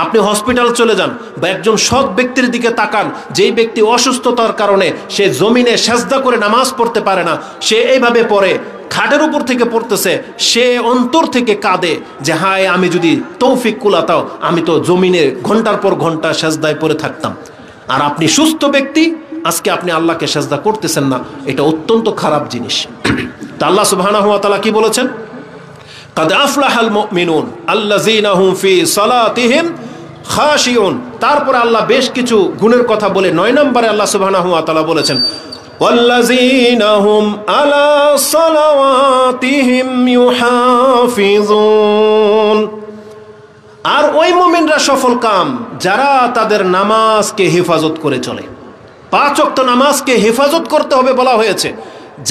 আপনি হসপিটাল চলে যান বা একজন সৎ ব্যক্তির দিকে তাকান, যেই ব্যক্তি অসুস্থতার কারণে সে জমিনে সেজদা করে নামাজ পড়তে পারে না, সে এইভাবে পড়ে, খাটের উপর থেকে পড়তেছে, সে অন্তর থেকে কাঁদে যে হায় আমি যদি তৌফিক কুলাতাও, আমি তো জমিনে ঘন্টার পর ঘন্টা সেজদায় পড়ে থাকতাম। আর আপনি সুস্থ ব্যক্তি, আজকে আপনি আল্লাহকে সেজদা করতেছেন না, এটা অত্যন্ত খারাপ জিনিস। তা আল্লাহ সুবহানাহু ওয়া তাআলা কি বলেছেন? কাদ আফলাহাল মুমিনুন আল্লাযীনা হুম ফি সালাতিহিম খাশিউন। তারপরে আল্লাহ বেশ কিছু গুণের কথা বলে 9 নম্বরে আল্লাহ সুবহানাহু ওয়া তাআলা বলেছেন ওয়াল্লাযীনা হুম আলা সালাওয়াতিহিম ইউহাফিজুন। আর ওই মুমিনরা সফল কাম যারা তাদের নামাজকে হেফাজত করে চলে। 5 ওয়াক্ত নামাজকে হেফাজত করতে হবে বলা হয়েছে।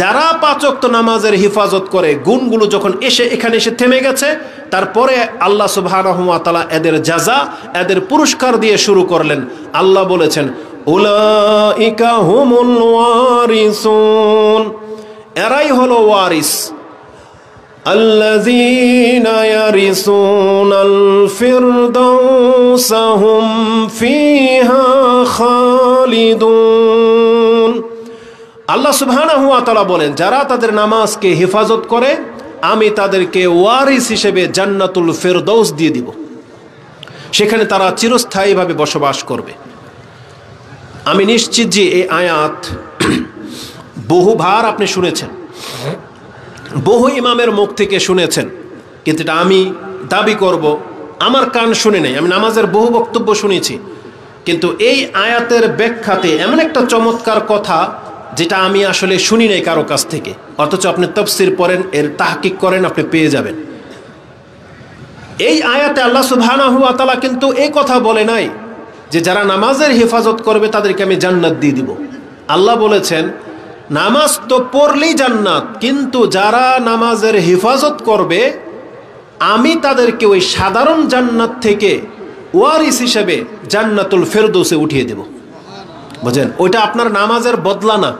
যারা 5 ওয়াক্ত নামাজের হেফাজত করে, গুণগুলো যখন এখানে এসে থেমে গেছে, তারপরে আল্লাহ সুবহানাহু ওয়া তাআলা এদের জাযা, এদের পুরস্কার দিয়ে শুরু করলেন। আল্লাহ বলেছেন উলাইকা হুমুল ওয়ারিসুন, এরাই হলো ওয়ারিস। আল্লাযীনা ইয়ারিসুনাল ফিরদাউসা হুম ফিহা খালিদুন। আল্লাহ সুবহানাহু ওয়া তাআলা বলেন যারা তাদের নামাজকে হেফাজত করে আমি তাদেরকে ওয়ারিস হিসেবে জান্নাতুল ফেরদৌস দিয়ে দিব, সেখানে তারা চিরস্থায়ীভাবে বসবাস করবে। আমি নিশ্চিত যে এই আয়াত বহুবার আপনি শুনেছেন, বহু ইমামের মুখ থেকে শুনেছেন, কিন্তু এটা আমি দাবি করব আমার কান শুনে নেই। আমি নামাজের বহু বক্তব্য শুনেছি, কিন্তু এই আয়াতের ব্যাখ্যাতে এমন একটা চমৎকার কথা যেটা আমি আসলে শুনি নাই কারো কাছ থেকে, অথচ আপনি তাফসীর পড়েন, এর তাহকিক করেন, আপনি পেয়ে যাবেন। এই আয়াতে আল্লাহ সুবহানাহু ওয়া তাআলা কিন্তু এই কথা বলে নাই যে যারা নামাজের হেফাজত করবে তাদেরকে আমি জান্নাত দিয়ে দিব। আল্লাহ বলেছেন নামাজ তো পড়লেই জান্নাত, কিন্তু যারা নামাজের হেফাজত করবে আমি তাদেরকে ওই সাধারণ জান্নাত থেকে ওয়ারিস হিসেবে জান্নাতুল ফেরদৌসে উঠিয়ে দেব। বুঝেন, ওইটা আপনার নামাজের বদলা না।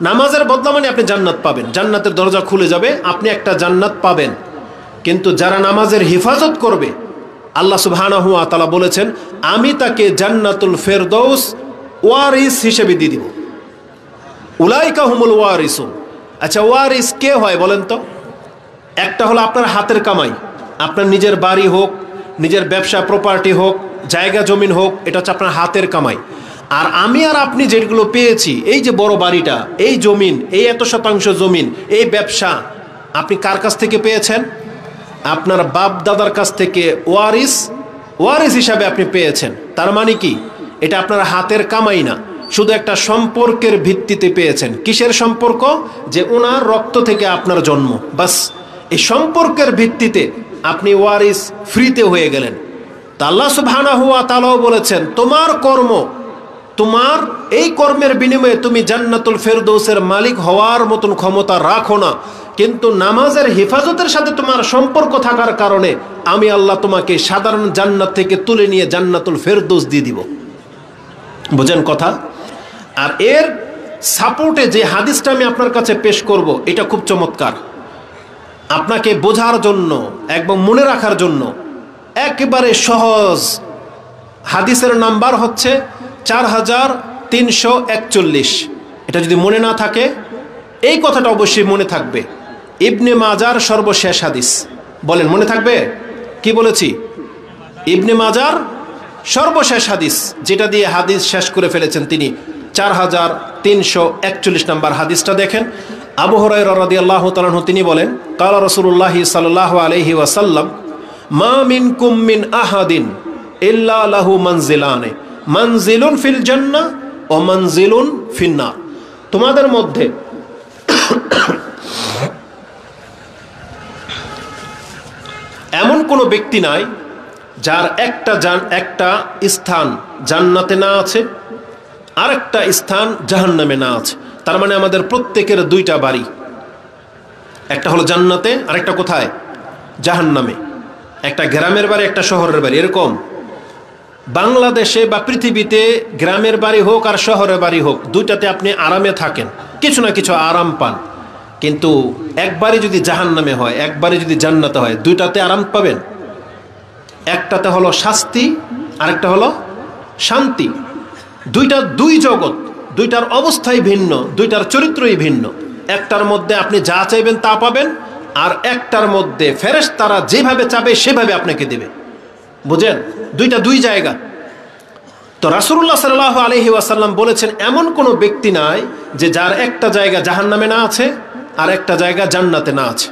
নামাজের বদলা মানে আপনি জান্নাত পাবেন, জান্নাতের দরজা খুলে যাবে, আপনি একটা জান্নাত পাবেন। কিন্তু যারা নামাজের হেফাজত করবে আল্লাহ সুবহানাহু ওয়া তাআলা বলেছেন আমি তাকে জান্নাতুল ফেরদৌস ওয়ারিস হিসেবে দিয়ে দিব। উলাইকা হুমুল ওয়ারিসুন। আচ্ছা, ওয়ারিস কে হয় বলেন তো? একটা হলো আপনার হাতের কামাই, আপনার নিজের বাড়ি হোক, নিজের ব্যবসা প্রপার্টি হোক, জায়গা জমিন হোক, এটা হচ্ছে আপনার হাতের কামাই। আর আমি আর আপনি যেগুলো পেয়েছি, এই যে বড় বাড়িটা, এই জমিন, এই এত শতাংশ জমিন, এই ব্যবসা, আপনি কার কাছ থেকে পেয়েছেন? আপনার বাপ দাদার কাছ থেকে ওয়ারিস হিসাবে আপনি পেয়েছেন। তার মানে কি, এটা আপনার হাতের কামাই না, শুধু একটা সম্পর্কের ভিত্তিতে পেয়েছেন। কিসের সম্পর্ক? যে ওনার রক্ত থেকে আপনার জন্ম, বাস এই সম্পর্কের ভিত্তিতে আপনি ওয়ারিস ফ্রিতে হয়ে গেলেন। তা আল্লাহ সুবহানাহু ওয়া তাআলাও বলেছেন তোমার কর্ম, তোমার এই কর্মের বিনিময়ে তুমি জান্নাতুল ফেরদৌসের মালিক হওয়ার মতন ক্ষমতা রাখো না, কিন্তু নামাজের হেফাজতের সাথে তোমার সম্পর্ক থাকার কারণে আমি আল্লাহ তোমাকে সাধারণ জান্নাত থেকে তুলে নিয়ে জান্নাতুল ফেরদৌস দিয়ে দিব। বুঝেন কথা? আর এর সাপোর্টে যে হাদিসটা আমি আপনার কাছে পেশ করব, এটা খুব চমৎকার, আপনাকে বোঝার জন্য এবং মনে রাখার জন্য একেবারে সহজ। হাদিসের নাম্বার হচ্ছে 4341। এটা যদি মনে না থাকে, এই কথাটা অবশ্যই মনে থাকবে। ইবনে মাজার সর্বশেষ হাদিস। বলেন মনে থাকবে? কি বলেছি? ইবনে মাজার সর্বশেষ হাদিস, যেটা দিয়ে হাদিস শেষ করে ফেলেছেন তিনি। 4341 নাম্বার হাদিসটা দেখেন। আবু হুরায়রা রাদিয়াল্লাহু তাআলা আনহু তিনি বলেন ক্বালা রাসূলুল্লাহ সাল্লাল্লাহু আলাইহি ওয়াসাল্লাম মা মিনকুম মিন আহাদিন ইল্লা লাহু মানজিলানে মানজিলুন ফিল জান্নাহ ওয়া মানজিলুন ফিন নার। তোমাদের মধ্যে এমন কোনো ব্যক্তি নাই যার একটা স্থান জান্নাতে না আছে, আরেকটা স্থান জাহান্নামে না আছে। তার মানে আমাদের প্রত্যেকের দুইটা বাড়ি, একটা হলো জান্নাতে, আরেকটা কোথায়? জাহান্নামে। একটা গ্রামের বাড়ি, একটা শহরের বাড়ি। এরকম বাংলাদেশে বা পৃথিবীতে গ্রামের বাড়ি হোক আর শহরের বাড়ি হোক, দুইটাতে আপনি আরামে থাকেন, কিছু না কিছু আরাম পান। কিন্তু একবারই যদি জাহান্নামে হয়, একবারই যদি জান্নাতে হয়, দুইটাতে আরাম পাবেন? একটাতে হলো শাস্তি, আরেকটা হলো শান্তি। দুই জগৎ, দুইটার অবস্থাই ভিন্ন, দুইটার চরিত্রই ভিন্ন। একটার মধ্যে আপনি যা চাইবেন তা পাবেন, আর একটার মধ্যে ফেরেশতারা যেভাবে চাবে সেভাবে আপনাকে দেবে। বুঝেন? দুই জায়গা। তো রাসূলুল্লাহ সাল্লাল্লাহু আলাইহি ওয়াসাল্লাম বলেছেন এমন কোনো ব্যক্তি নাই যে যার একটা জায়গা জাহান্নামে না আছে আর একটা জায়গা জান্নাতে না আছে।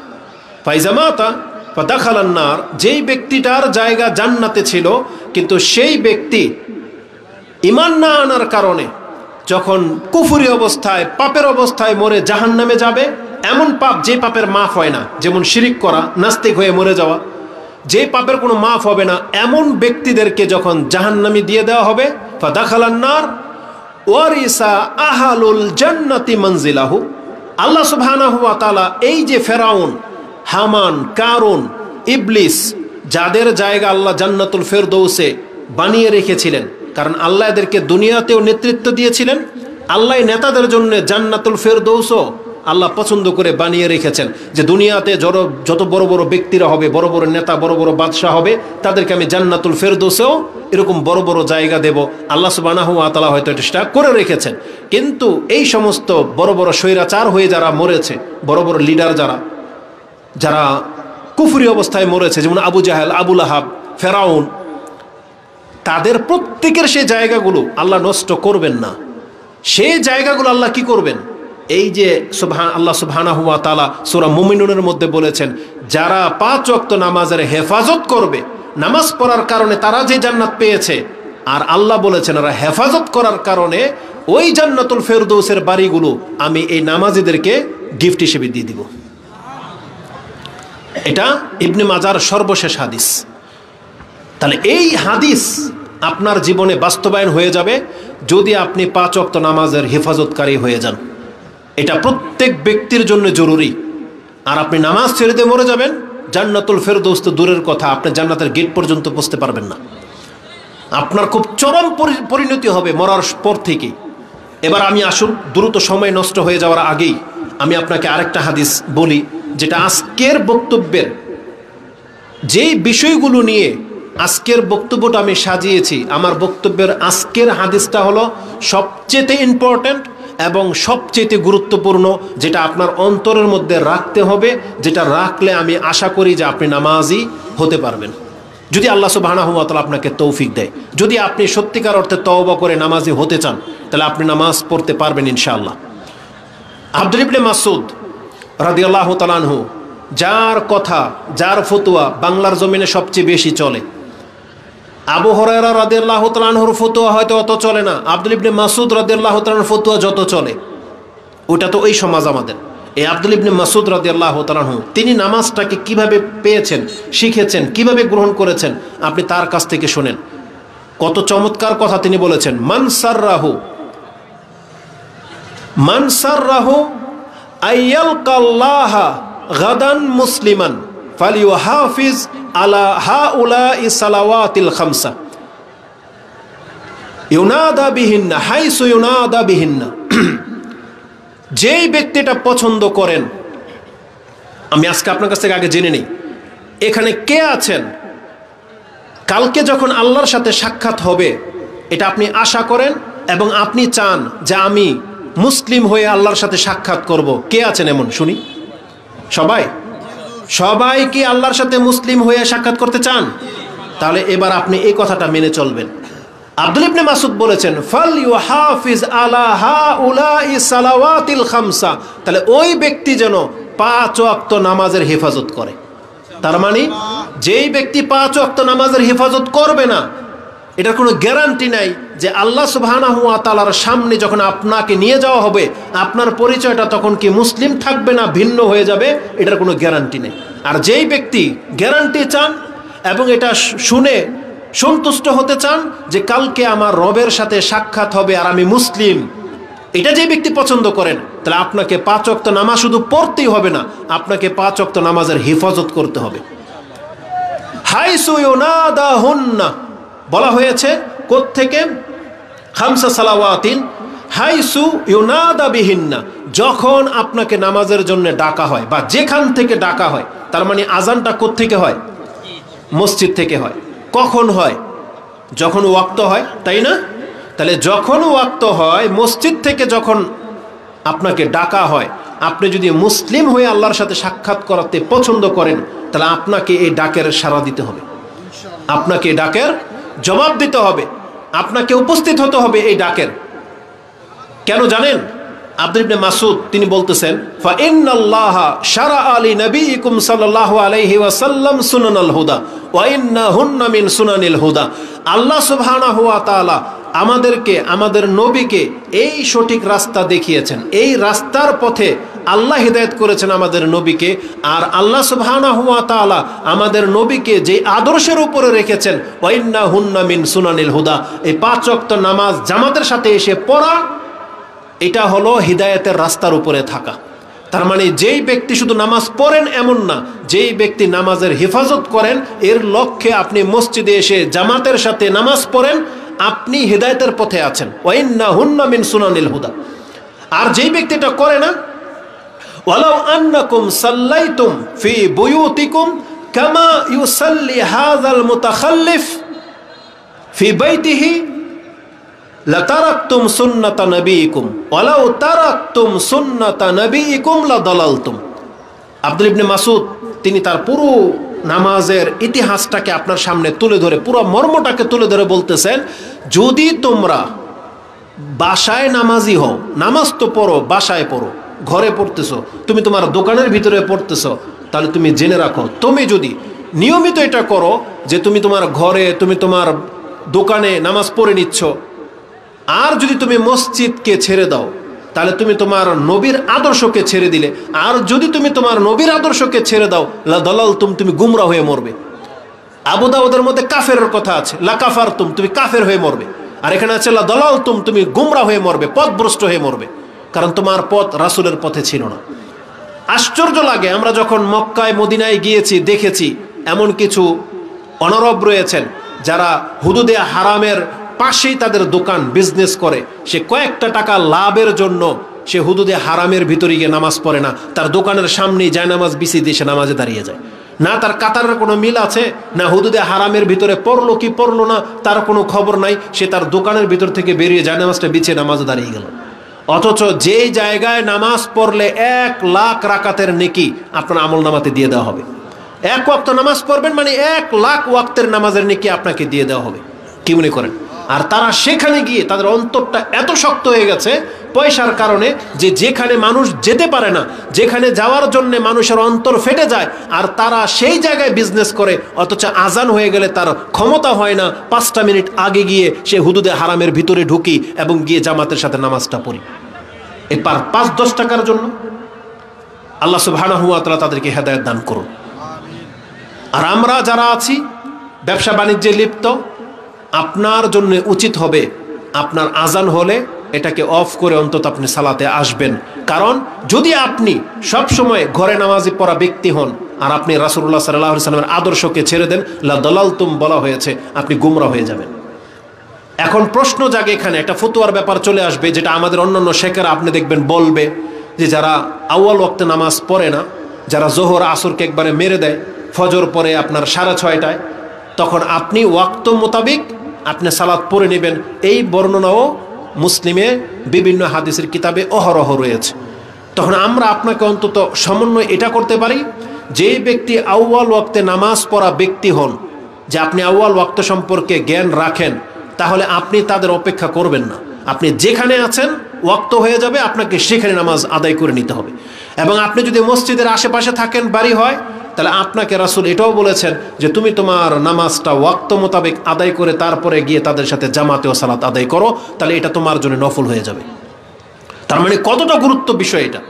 ফাইজামাতা ফাদাখালান নার, যেই ব্যক্তিটার জায়গা জান্নাতে ছিল কিন্তু সেই ব্যক্তি ঈমান না আনার কারণে যখন কুফরি অবস্থায়, পাপের অবস্থায় মরে জাহান্নামে যাবে, এমন পাপ যে পাপের মাফ হয় না, যেমন শিরিক করা, নাস্তিক হয়ে মরে যাওয়া, যে পাপের কোনো মাফ হবে না, এমন ব্যক্তিদেরকে যখন জাহান্নামে দিয়ে দেওয়া হবে, ফাদাখালান নার ওয়ারিসা আহালুল জান্নাতি মানজিলাহু। আল্লাহ সুবহানাহু ওয়া তাআলা এই যে ফেরাউন, হামান, কারুন, ইবলিস, যাদের জায়গা আল্লাহ জান্নাতুল ফেরদৌসে বানিয়ে রেখেছিলেন, কারণ আল্লাহ এদেরকে দুনিয়াতেও নেতৃত্ব দিয়েছিলেন, আল্লাহ নেতাদের জন্য জান্নাতুল ফেরদৌসও আল্লাহ পছন্দ করে বানিয়ে রেখেছেন যে দুনিয়াতে যত বড় বড় ব্যক্তিরা হবে, বড় বড় নেতা, বড় বড় বাদশাহ হবে, তাদেরকে আমি জান্নাতুল ফেরদৌসেও এরকম বড় বড় জায়গা দেব। আল্লাহ সুবহানাহু ওয়া তাআলা হয়তো এটা করে রেখেছেন। কিন্তু এই সমস্ত বড় বড় স্বৈরাচার হয়ে যারা মরেছে, বড় বড় লিডার যারা কুফরি অবস্থায় মরেছে, যেমন আবু জাহেল, আবু লাহাব, ফেরাউন, তাদের প্রত্যেকের সেই জায়গাগুলো আল্লাহ নষ্ট করবেন না। সেই জায়গাগুলো আল্লাহ কি করবেন? এই যে আল্লাহ সুবহানাহু ওয়া তাআলা সূরা মুমিনুনের মধ্যে বলেছেন, যারা 5 ওয়াক্ত নামাজের হেফাজত করবে, নামাজ পড়ার কারণে তারা যে জান্নাত পেয়েছে, আর আল্লাহ বলেছেন এরা হেফাজত করার কারণে ওই জান্নাতুল ফেরদৌসের বাড়িগুলো আমি এই নামাজীদেরকে গিফট হিসেবে দিয়ে দিব। এটা ইবনে মাজার সর্বশেষ হাদিস। তাহলে এই হাদিস আপনার জীবনে বাস্তবায়ন হয়ে যাবে যদি আপনি 5 ওয়াক্ত নামাজের হেফাজতকারী হয়ে যান। এটা প্রত্যেক ব্যক্তির জন্য জরুরি। আর আপনি নামাজ ছেড়ে দিয়ে মরে যাবেন, জান্নাতুল ফেরদৌস তো দূরের কথা, আপনি জান্নাতের গেট পর্যন্ত পৌঁছতে পারবেন না। আপনার খুব চরম পরিণতি হবে মরার পর থেকে। এবার আমি আসুন, দ্রুত সময় নষ্ট হয়ে যাওয়ার আগেই আমি আপনাকে আরেকটা হাদিস বলি, যেটা আজকের বক্তব্যের যেই বিষয়গুলো নিয়ে আজকের বক্তব্যটা আমি সাজিয়েছি, আমার বক্তব্যের আজকের হাদিসটা হলো সবচেয়ে ইম্পর্ট্যান্ট এবং সবচেয়ে গুরুত্বপূর্ণ, যেটা আপনার অন্তরের মধ্যে রাখতে হবে, যেটা রাখলে আমি আশা করি যে আপনি নামাজি হতে পারবেন, যদি আল্লাহ সুবহানাহু ওয়া তাআলা আপনাকে তৌফিক দেয়। যদি আপনি সত্যিকার অর্থে তওবা করে নামাজি হতে চান, তাহলে আপনি নামাজ পড়তে পারবেন ইনশাআল্লাহ। আব্দুল ইবনে মাসউদ রাদিয়াল্লাহু তাআলা আনহু, যার কথা, যার ফতোয়া বাংলার জমিনে সবচেয়ে বেশি চলে। আবু হুরায়রা রাদিয়াল্লাহু তাআলা আনহুর ফতোয়া হয়তো অত চলে না, আব্দুল ইবনে মাসউদ রাদিয়াল্লাহু তাআলার ফতোয়া যত চলে, ওটা তো ওই সমাজ আমাদের। এই আব্দুল ইবনে মাসউদ রাদিয়াল্লাহু তাআলা আনহু, তিনি নামাজটাকে কিভাবে পেয়েছেন, শিখেছেন, কিভাবে গ্রহণ করেছেন, আপনি তার কাছ থেকে শুনেন। কত চমৎকার কথা তিনি বলেছেন। মান সাররাহু আইয়ালকাল্লাহা গাদান মুসলিমান ফালিউহাফিজ আলা হাউলাই সালাওয়াতিল খামসা ইউনাদা বিহিন্না হাইসু ইউনাদা বিহিন্না। যেই ব্যক্তিটা পছন্দ করেন, আমি আজকে আপনার কাছ থেকে আগে জেনে নিই, এখানে কে আছেন কালকে যখন আল্লাহর সাথে সাক্ষাৎ হবে এটা আপনি আশা করেন এবং আপনি চান যে আমি মুসলিম হয়ে আল্লাহর সাথে সাক্ষাৎ করব? কে আছেন এমন শুনি? সবাই কি আল্লাহর সাথে মুসলিম হয়ে সাক্ষাৎ করতে চান? তাহলে এবার আপনি এই কথাটা মেনে চলবেন। আব্দুল ইবনে মাসউদ বলেছেন ফালইউহাফিজ আলা হাউলাই সালাওয়াতিল খামসা, তাহলে ওই ব্যক্তি যেন 5 ওয়াক্ত নামাজের হেফাজত করে। তার মানে যেই ব্যক্তি 5 ওয়াক্ত নামাজের হেফাজত করবে না, এটার কোনো গ্যারান্টি নাই যে আল্লাহ সুবহানাহু ওয়া তাআলার সামনে যখন আপনাকে নিয়ে যাওয়া হবে আপনার পরিচয়টা তখন কি মুসলিম থাকবে না ভিন্ন হয়ে যাবে, এটার কোনো গ্যারান্টি নেই। আর যেই ব্যক্তি গ্যারান্টি চান এবং এটা শুনে সন্তুষ্ট হতে চান যে কালকে আমার রবের সাথে সাক্ষাৎ হবে আর আমি মুসলিম, এটা যে ব্যক্তি পছন্দ করেন, তাহলে আপনাকে 5 ওয়াক্ত নামাজ শুধু পড়তেই হবে না, আপনাকে 5 ওয়াক্ত নামাজের হেফাজত করতে হবে। হাইসু ইউনাদাহুন্না বলা হয়েছে কোত্থেকে? খামসা সালাওয়াতিন হাইসু ইউনাদা বিহিন্না, যখন আপনাকে নামাজের জন্য ডাকা হয় বা যেখান থেকে ডাকা হয়। তার মানে আজানটা কোত্থেকে হয়? মসজিদ থেকে হয়। কখন হয়? যখন ওয়াক্ত হয়, তাই না? তাহলে যখন ওয়াক্ত হয়, মসজিদ থেকে যখন আপনাকে ডাকা হয়, আপনি যদি মুসলিম হয়ে আল্লাহর সাথে সাক্ষাৎ করাতে পছন্দ করেন, তাহলে আপনাকে এই ডাকের সাড়া দিতে হবে, আপনাকে এই ডাকের জবাব দিতে হবে, আপনাকে উপস্থিত হতে হবে এই ডাকের। কেন জানেন? আব্দুল ইবনে মাসউদ তিনি বলতেছেন ফা ইন্নাল্লাহা শারাআ লিনাবিয়িকুম সাল্লাল্লাহু আলাইহি ওয়াসাল্লাম সুনানাল হুদা ওয়া ইন্নাহুন্না মিন সুনানিল হুদা। আল্লাহ সুবহানাহু ওয়া তাআলা আমাদেরকে, আমাদের নবীকে এই সঠিক রাস্তা দেখিয়েছেন, এই রাস্তার পথে আল্লাহ হিদায়াত করেছেন আমাদের নবীকে। আর আল্লাহ সুবহানাহু ওয়া তাআলা আমাদের নবীকে যে আদর্শের উপরে রেখেছেন ওয়া ইন্নাহুন্না মিন সুনানিল হুদা, এই 5 ওয়াক্ত নামাজ জামাতের সাথে এসে পড়া, এটা হলো হিদায়াতের রাস্তার উপরে থাকা। তার মানে যেই ব্যক্তি শুধু নামাজ পড়েন এমন না, যেই ব্যক্তি নামাজের হেফাজত করেন, এর লক্ষ্যে আপনি মসজিদে এসে জামাতের সাথে নামাজ পড়েন, আপনি হিদায়াতের পথে আছেন। ওয়া ইন্নাহুন্না মিন সুনানিল হুদা। আর যেই ব্যক্তিটা করে না, ওয়ালাউ আন্নাকুম সাল্লাইতুম ফি বুয়ুতিকুম কামা ইউসাল্লি হাযাল মুতাখাল্লিফ ফি বাইতিহি লাতারাকতুম সুন্নাতা নবীকুম ওয়ালাউ তারাকতুম সুন্নাতা নবীকুম লাদালালতুম। আব্দুল ইবনে মাসউদ তিনি তার পুরো নামাজের ইতিহাসটাকে আপনার সামনে তুলে ধরে, পুরো মর্মটাকে তুলে ধরে বলতেছেন, যদি তোমরা বাসায় নামাজি হও, নামাজ তো পড়ো, বাসায় পড়ো, ঘরে পড়তেছো, তুমি তোমার দোকানের ভিতরে পড়তেছো, তাহলে তুমি জেনে রাখো, তুমি যদি নিয়মিত এটা করো যে তুমি তোমার ঘরে, তুমি তোমার দোকানে নামাজ পড়ে নিচ্ছ, আর যদি তুমি মসজিদকে ছেড়ে দাও তাহলে তুমি তোমার নবীর আদর্শকে ছেড়ে দিলে। আর যদি তুমি তোমার নবীর আদর্শকে ছেড়ে দাও লা দালালতুম, তুমি গুমরা হয়ে মরবে। আবু দাউদের মধ্যে কাফেরের কথা আছে, লা কাফারতুম, তুমি কাফের হয়ে মরবে। আর এখানে আছে লা দালালতুম, তুমি গুমরা হয়ে মরবে, পথভ্রষ্ট হয়ে মরবে, কারণ তোমার পথ রাসূলের পথে ছিল না। আশ্চর্য লাগে, আমরা যখন মক্কায় মদিনায় গিয়েছি দেখেছি এমন কিছু অনারব রয়েছেন যারা হুদুদে হারামের পাশেই তাদের দোকান, বিজনেস করে। সে কয়েকটা টাকা লাভের জন্য সে হুদুদে হারামের ভিতরে গিয়ে নামাজ পড়ে না, তার দোকানের সামনেই যায় নামাজ বিছিয়ে দিয়ে সে নামাজে দাঁড়িয়ে যায়। না তার কাতারের কোনো মিল আছে, না হুদুদে হারামের ভিতরে পড়লো কি পড়লো না তার কোনো খবর নাই, সে তার দোকানের ভিতর থেকে বেরিয়ে যায় নামাজটা বিছিয়ে নামাজে দাঁড়িয়ে গেল। অথচ যেই জায়গায় নামাজ পড়লে 1,00,000 রাকাতের নেকি আপনার আমল নামাতে দিয়ে দেওয়া হবে। 1 ওয়াক্ত নামাজ পড়বেন মানে 1,00,000 ওয়াক্তের নামাজের নেকি আপনাকে দিয়ে দেওয়া হবে। কি মনে করেন? আর তারা সেখানে গিয়ে তাদের অন্তরটা এত শক্ত হয়ে গেছে পয়সার কারণে, যে যেখানে মানুষ যেতে পারে না, যেখানে যাওয়ার জন্য মানুষের অন্তর ফেটে যায়, আর তারা সেই জায়গায় বিজনেস করে। অথচ আজান হয়ে গেলে তার ক্ষমতা হয় না 5টা মিনিট আগে গিয়ে সে হুদুদে হারামের ভিতরে ঢুকি এবং গিয়ে জামাতের সাথে নামাজটা পড়ি, এই 5-10 টাকার জন্য। আল্লাহ সুবহানাহু ওয়া তাআলা তাদেরকে হেদায়েত দান করুন। আর আমরা যারা আছি ব্যবসা বাণিজ্যে লিপ্ত, আপনার জন্য উচিত হবে আপনার আজান হলে এটাকে অফ করে অন্তত আপনি সালাতে আসবেন। কারণ যদি আপনি সব সময় ঘরে নামাজি পড়া ব্যক্তি হন আর আপনি রাসূলুল্লাহ সাল্লাল্লাহু আলাইহি ওয়াসাল্লামের আদর্শকে ছেড়ে দেন, লা দালালতুম বলা হয়েছে, আপনি গুমরা হয়ে যাবেন। এখন প্রশ্ন জাগে, এখানে একটা ফতোয়ার ব্যাপার চলে আসবে, যেটা আমাদের অন্যান্য শেখেরা আপনি দেখবেন বলবে যে যারা আউয়াল ওয়াক্তে নামাজ পড়ে না, যারা জোহর আসরকে একবারে মেরে দেয়, ফজর পরে আপনার 6:30টায়, তখন আপনি ওয়াক্ত মোতাবিক আপনি সালাত পড়ে নেবেন। এই বর্ণনাও মুসলিমে বিভিন্ন হাদিসের কিতাবে অহরহ রয়েছে। তখন আমরা আপনাকে অন্তত সমন্বয় এটা করতে পারি, যে ব্যক্তি আউয়াল ওয়াক্তে নামাজ পড়া ব্যক্তি হন, যে আপনি আউয়াল ওয়াক্ত সম্পর্কে জ্ঞান রাখেন, তাহলে আপনি তাদের অপেক্ষা করবেন না। আপনি যেখানে আছেন ওয়াক্ত হয়ে যাবে, আপনাকে সেখানে নামাজ আদায় করে নিতে হবে। এবং আপনি যদি মসজিদের আশেপাশে থাকেন, বাড়ি হয়, তাহলে আপনাকে রাসূল এটাও বলেছেন যে তুমি তোমার নামাজটা ওয়াক্ত মোতাবেক আদায় করে তারপরে গিয়ে তাদের সাথে জামাতে ও সালাত আদায় করো, তাহলে এটা তোমার জন্য নফল হয়ে যাবে। তার মানে কতটা গুরুত্ব বিষয় এটা।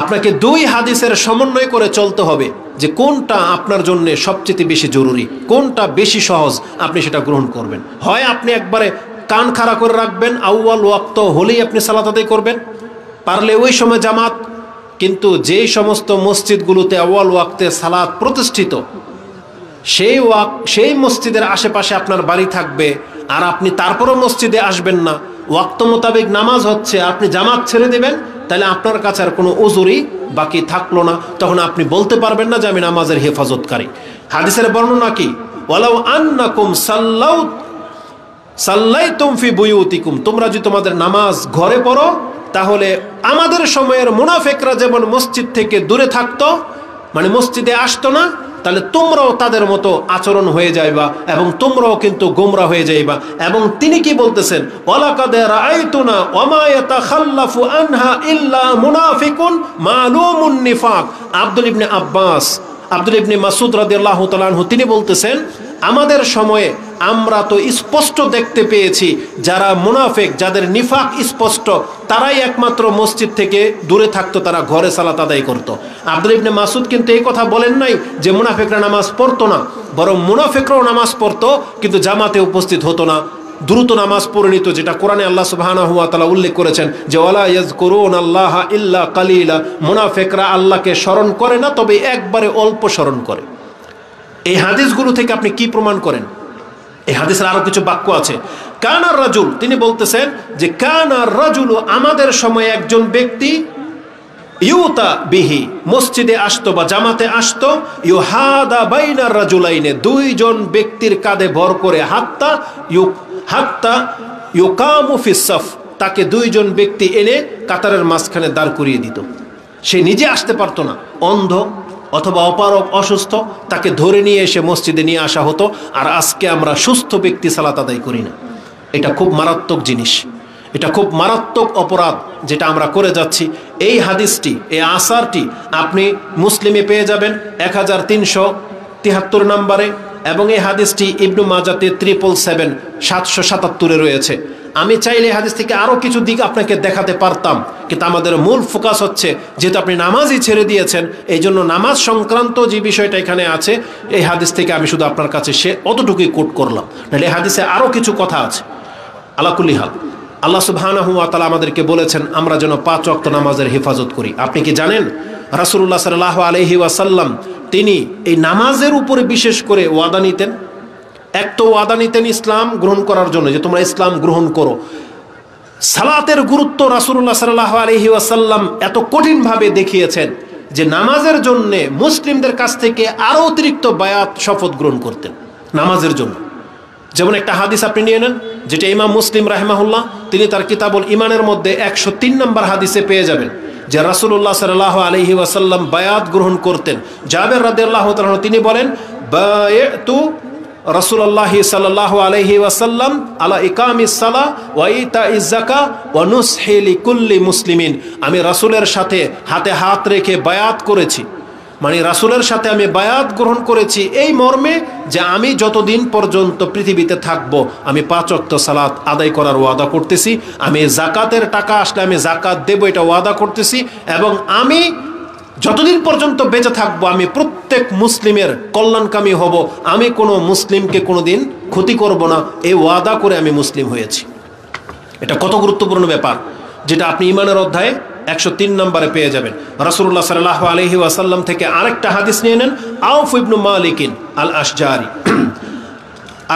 আপনাকে 2 হাদিসের সমন্বয় করে চলতে হবে যে কোনটা আপনার জন্য সবচেয়ে বেশি জরুরি, কোনটা বেশি সহজ, আপনি সেটা গ্রহণ করবেন। হয় আপনি একবারে কান খাড়া করে রাখবেন, আউয়াল ওয়াক্ত হলেই আপনি সালাত আদায় করবেন, পারলে ওই সময় জামাত। কিন্তু যেই সমস্ত মসজিদগুলোতে আউয়াল ওয়াক্তে সালাত প্রতিষ্ঠিত, সেই মসজিদের আশেপাশে আপনার বাড়ি থাকবে, আর আপনি তারপরও মসজিদে আসবেন না, ওয়াক্ত মোতাবেক নামাজ হচ্ছে, আপনি জামাত ছেড়ে দেবেন, তাহলে আপনার কাছে আর কোনো ওজুরই বাকি থাকলো না। তখন আপনি বলতে পারবেন না যে আমি নামাজের হেফাজতকারী। হাদিসের বর্ণনা কি? ওয়ালাউ আন্নাকুম সাল্লাইতুম ফি বুয়ুতিকুম, তোমরা যদি তোমাদের নামাজ ঘরে পড়ো, তাহলে আমাদের সময়ের মুনাফিকরা যেমন মসজিদ থেকে দূরে থাকতো, মানে মসজিদে আসতো না, তাহলে তোমরাও তাদের মতো আচরণ হয়ে যাইবা এবং তোমরাও কিন্তু গোমরা হয়ে যাইবা। এবং তিনি কি বলতেছেন? ওয়ালাকাদ রাআইতুনা ওয়ামা ইয়াতাখাল্লাফু আনহা ইল্লা মুনাফিকুন মালুমুন নিফাক। আব্দুল ইবনে মাসউদ রাদিয়াল্লাহু তাআলা আনহু তিনি বলতেছেন, আমাদের সময়ে আমরা তো স্পষ্ট দেখতে পেয়েছি যারা মুনাফিক, যাদের নিফাক স্পষ্ট, তারাই একমাত্র মসজিদ থেকে দূরে থাকতো, তারা ঘরে সালাত আদায় করত। আব্দুল ইবনে মাসউদ কিন্তু এই কথা বলেন নাই যে মুনাফিকরা নামাজ পড়তো না, বরং মুনাফিকরাও নামাজ পড়তো কিন্তু জামাতে উপস্থিত হতো না, দ্রুত নামাজ পড়ে নিত, যেটা কোরআনে আল্লাহ সুবহানাহু ওয়া তাআলা উল্লেখ করেছেন যে ওয়ালা ইয়াযকুরুনাল্লাহা ইল্লা কালিলা, মুনাফিকরা আল্লাহকে স্মরণ করে না, তবে একবারে অল্প স্মরণ করে। এই হাদিসগুলো থেকে আপনি কি প্রমাণ করেন? এই হাদিসের আরো কিছু বাক্য আছে। কানার রাজুল, তিনি বলতেছেন যে কানার রাজুল, আমাদের সময় একজন ব্যক্তি, ইউতা বিহি, মসজিদে আসতো বা জামাতে আসতো, ইউহাদা বাইনার রাজুলাইনে, 2 জন ব্যক্তির কাঁধে ভর করে, হাত্তা ইউকামু ফিস সাফ, তাকে 2 জন ব্যক্তি এনে কাতারের মাঝখানে দাঁড় করিয়ে দিত। সে নিজে আসতে পারতো না, অন্ধ অথবা অপারগ, অসুস্থ, তাকে ধরে নিয়ে এসে মসজিদে নিয়ে আসা হতো। আর আজকে আমরা সুস্থ ব্যক্তি সালাত আদায় করি না। এটা খুব মারাত্মক জিনিস, এটা খুব মারাত্মক অপরাধ যেটা আমরা করে যাচ্ছি। এই হাদিসটি, এই আসারটি আপনি মুসলিমে পেয়ে যাবেন 1373 নম্বরে, এবং এই হাদিসটি ইবনু মাজাতে 777 রয়েছে। আমি চাইলে হাদিস থেকে আরও কিছু দিক আপনাকে দেখাতে পারতাম, কিন্তু আমাদের মূল ফোকাস হচ্ছে যেহেতু আপনি নামাজই ছেড়ে দিয়েছেন, এই জন্য নামাজ সংক্রান্ত যে বিষয়টা এখানে আছে এই হাদিস থেকে আমি শুধু আপনার কাছে অতটুকুই কোট করলাম, নাহলে এই হাদিসে আরও কিছু কথা আছে। আলা কুল্লি হাল, আল্লাহ সুবহানাহু ওয়া তাআলা আমাদেরকে বলেছেন আমরা যেন 5 ওয়াক্ত নামাজের হেফাজত করি। আপনি কি জানেন রাসূলুল্লাহ সাল্লাল্লাহু আলাইহি ওয়াসাল্লাম তিনি এই নামাজের উপরে বিশেষ করে ওয়াদা নিতেন? এক তো ওয়াদা নিতেন ইসলাম গ্রহণ করার জন্য, যে তোমরা ইসলাম গ্রহণ করো। সালাতের গুরুত্ব রাসূলুল্লাহ সাল্লাল্লাহু আলাইহি ওয়াসাল্লাম এত কঠিনভাবে দেখিয়েছেন যে নামাজের জন্য মুসলিমদের কাছ থেকে আরও অতিরিক্ত বায়াত শপথ গ্রহণ করতেন নামাজের জন্য। যেমন একটা হাদিস আপনি নিয়ে নেন, যেটা ইমাম মুসলিম রাহিমাহুল্লাহ তিনি তার কিতাবুল ইমানের মধ্যে 103 নম্বর হাদিসে পেয়ে যাবেন যে রাসূলুল্লাহ সাল্লাল্লাহু আলাইহি ওয়াসাল্লাম বায়াত গ্রহণ করতেন। জাবের রাদিয়াল্লাহু তাআলা তিনি বলেন, বায়াতু রাসূলুল্লাহ সাল্লাল্লাহু আলাইহি ওয়াসাল্লাম আলা ইকামিস সালাহ ওয়া ইতাইজ যাকাত ওয়া নুসহি লিকুল্লি মুসলিমিন। আমি রাসূলের সাথে হাতে হাত রেখে বায়াত করেছি, মানে রাসূলের সাথে আমি বায়াত গ্রহণ করেছি এই মর্মে যে আমি যতদিন পর্যন্ত পৃথিবীতে থাকব আমি 5 ওয়াক্ত সালাত আদায় করার ওয়াদা করতেছি, আমি জাকাতের টাকা আসলে আমি জাকাত দেব এটা ওয়াদা করতেছি, এবং আমি যতদিন পর্যন্ত বেঁচে থাকবো আমি প্রত্যেক মুসলিমের কল্যাণকামী হব, আমি কোনো মুসলিমকে কোনোদিন ক্ষতি করব না, এই ওয়াদা করে আমি মুসলিম হয়েছি। এটা কত গুরুত্বপূর্ণ ব্যাপার, যেটা আপনি ইমানের অধ্যায়ে 103 নম্বরে পেয়ে যাবেন। রাসূলুল্লাহ সাল্লাল্লাহু আলাইহি ওয়াসাল্লাম থেকে আরেকটা হাদিস নিয়ে নেন, আউফ ইবনু মালিকিন আল আশজারি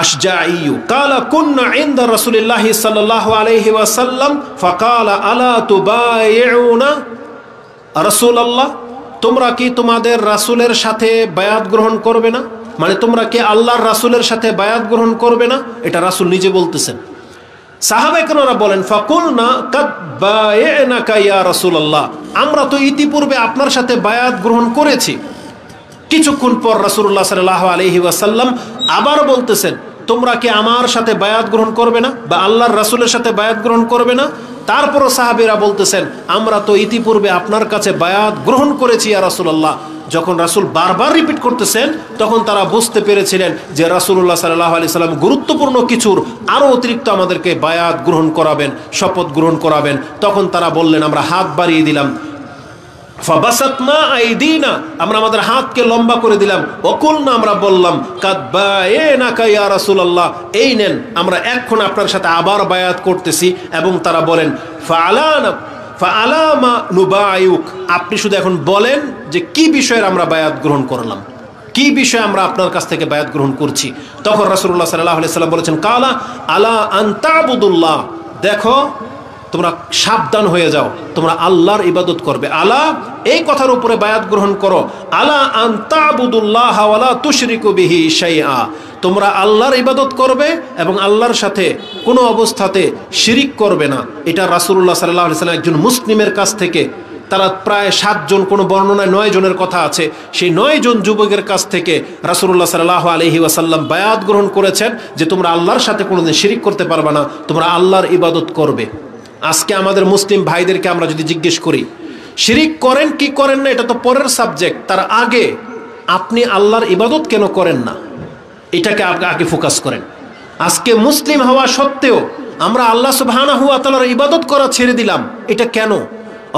আশজাঈ কালা কুন্না ইনদা রাসূলিল্লাহি সাল্লাল্লাহু আলাইহি ওয়াসাল্লাম ফাকালা আলা তুবাইউনা রাসূলুল্লাহ, তোমরা কি তোমাদের রাসূলের সাথে বায়াত গ্রহণ করবে না? মানে তোমরা কি আল্লাহর রাসূলের সাথে বায়াত গ্রহণ করবে না? এটা রাসূল নিজে বলতেছেন। সাহাবায়ে-কেরামরা বলেন, ফাকুলনা কাদ বায়ানাকা ইয়া রাসূলুল্লাহ, আমরা তো ইতিপূর্বে আপনার সাথে বায়াত গ্রহণ করেছি। কিছুক্ষণ পর রাসূলুল্লাহ সাল্লাল্লাহু আলাইহি ওয়াসাল্লাম আবার বলতেছেন, তোমরা কি আমার সাথে বায়াত গ্রহণ করবে না বা আল্লাহর রাসূলের সাথে বায়াত গ্রহণ করবে না? তারপরও সাহাবীরা বলতেছেন, আমরা তো ইতিপূর্বে আপনার কাছে বায়াত গ্রহণ করেছি ইয়া রাসূলুল্লাহ। যখন রাসূল বারবার রিপিট করতেছেন তখন তারা বুঝতে পেরেছিলেন যে রাসূলুল্লাহ সাল্লাল্লাহু আলাইহি সাল্লাম গুরুত্বপূর্ণ কিছুর আরও অতিরিক্ত আমাদেরকে বায়াত গ্রহণ করাবেন, শপথ গ্রহণ করাবেন। তখন তারা বললেন, আমরা হাত বাড়িয়ে দিলাম, ফাবাসাতনা আইদিনা, আমরা আমাদের হাতকে লম্বা করে দিলাম, ওয়াকুলনা, আমরা বললাম, কাদ বায়ানাকা ইয়া রাসূলুল্লাহ, এই নেন আমরা এখন আপনার সাথে আবার বায়াত করতেছি। এবং তারা বলেন, ফাআলামা নুবাইউক, আপনি শুধু এখন বলেন যে কি বিষয়ের আমরা বায়াত গ্রহণ করলাম, কি বিষয়ে আমরা আপনার কাছ থেকে বায়াত গ্রহণ করছি। তখন রাসূলুল্লাহ সাল্লাল্লাহু আলাইহি সাল্লাম বলেছেন, কালা আলা আন তা'বুদুল্লাহ, দেখো তোমরা সাবধান হয়ে যাও, তোমরা আল্লাহর ইবাদত করবে। আলা, এই কথার উপরে বায়াত গ্রহণ করো, আলা আন তা'বুদুল্লাহ ওয়া লা তুশরিকু বিহি শাইআ, তোমরা আল্লাহর ইবাদত করবে এবং আল্লাহর সাথে কোনো অবস্থাতে শিরিক করবে না। এটা রাসূলুল্লাহ সাল্লাল্লাহু আলাইহি সাল্লাম একজন মুসলিমের কাছ থেকে, তারা প্রায় 7 জন, কোনো বর্ণনায় 9 জনের কথা আছে, সেই 9 জন যুবকের কাছ থেকে রাসূলুল্লাহ সাল্লাল্লাহু আলাইহি ওয়াসাল্লাম বায়াত গ্রহণ করেছেন যে তোমরা আল্লাহর সাথে কোনোদিন শিরিক করতে পারবে না, তোমরা আল্লাহর ইবাদত করবে। আজকে আমাদের মুসলিম ভাইদেরকে আমরা যদি জিজ্ঞেস করি শিরিক করেন কি করেন না, এটা তো পরের সাবজেক্ট, তার আগে আপনি আল্লাহর ইবাদত কেন করেন না এটাকে আগে ফোকাস করেন। আজকে মুসলিম হওয়া সত্ত্বেও আমরা আল্লাহ সুবহানাহু ওয়া তাআলার ইবাদত করা ছেড়ে দিলাম, এটা কেন?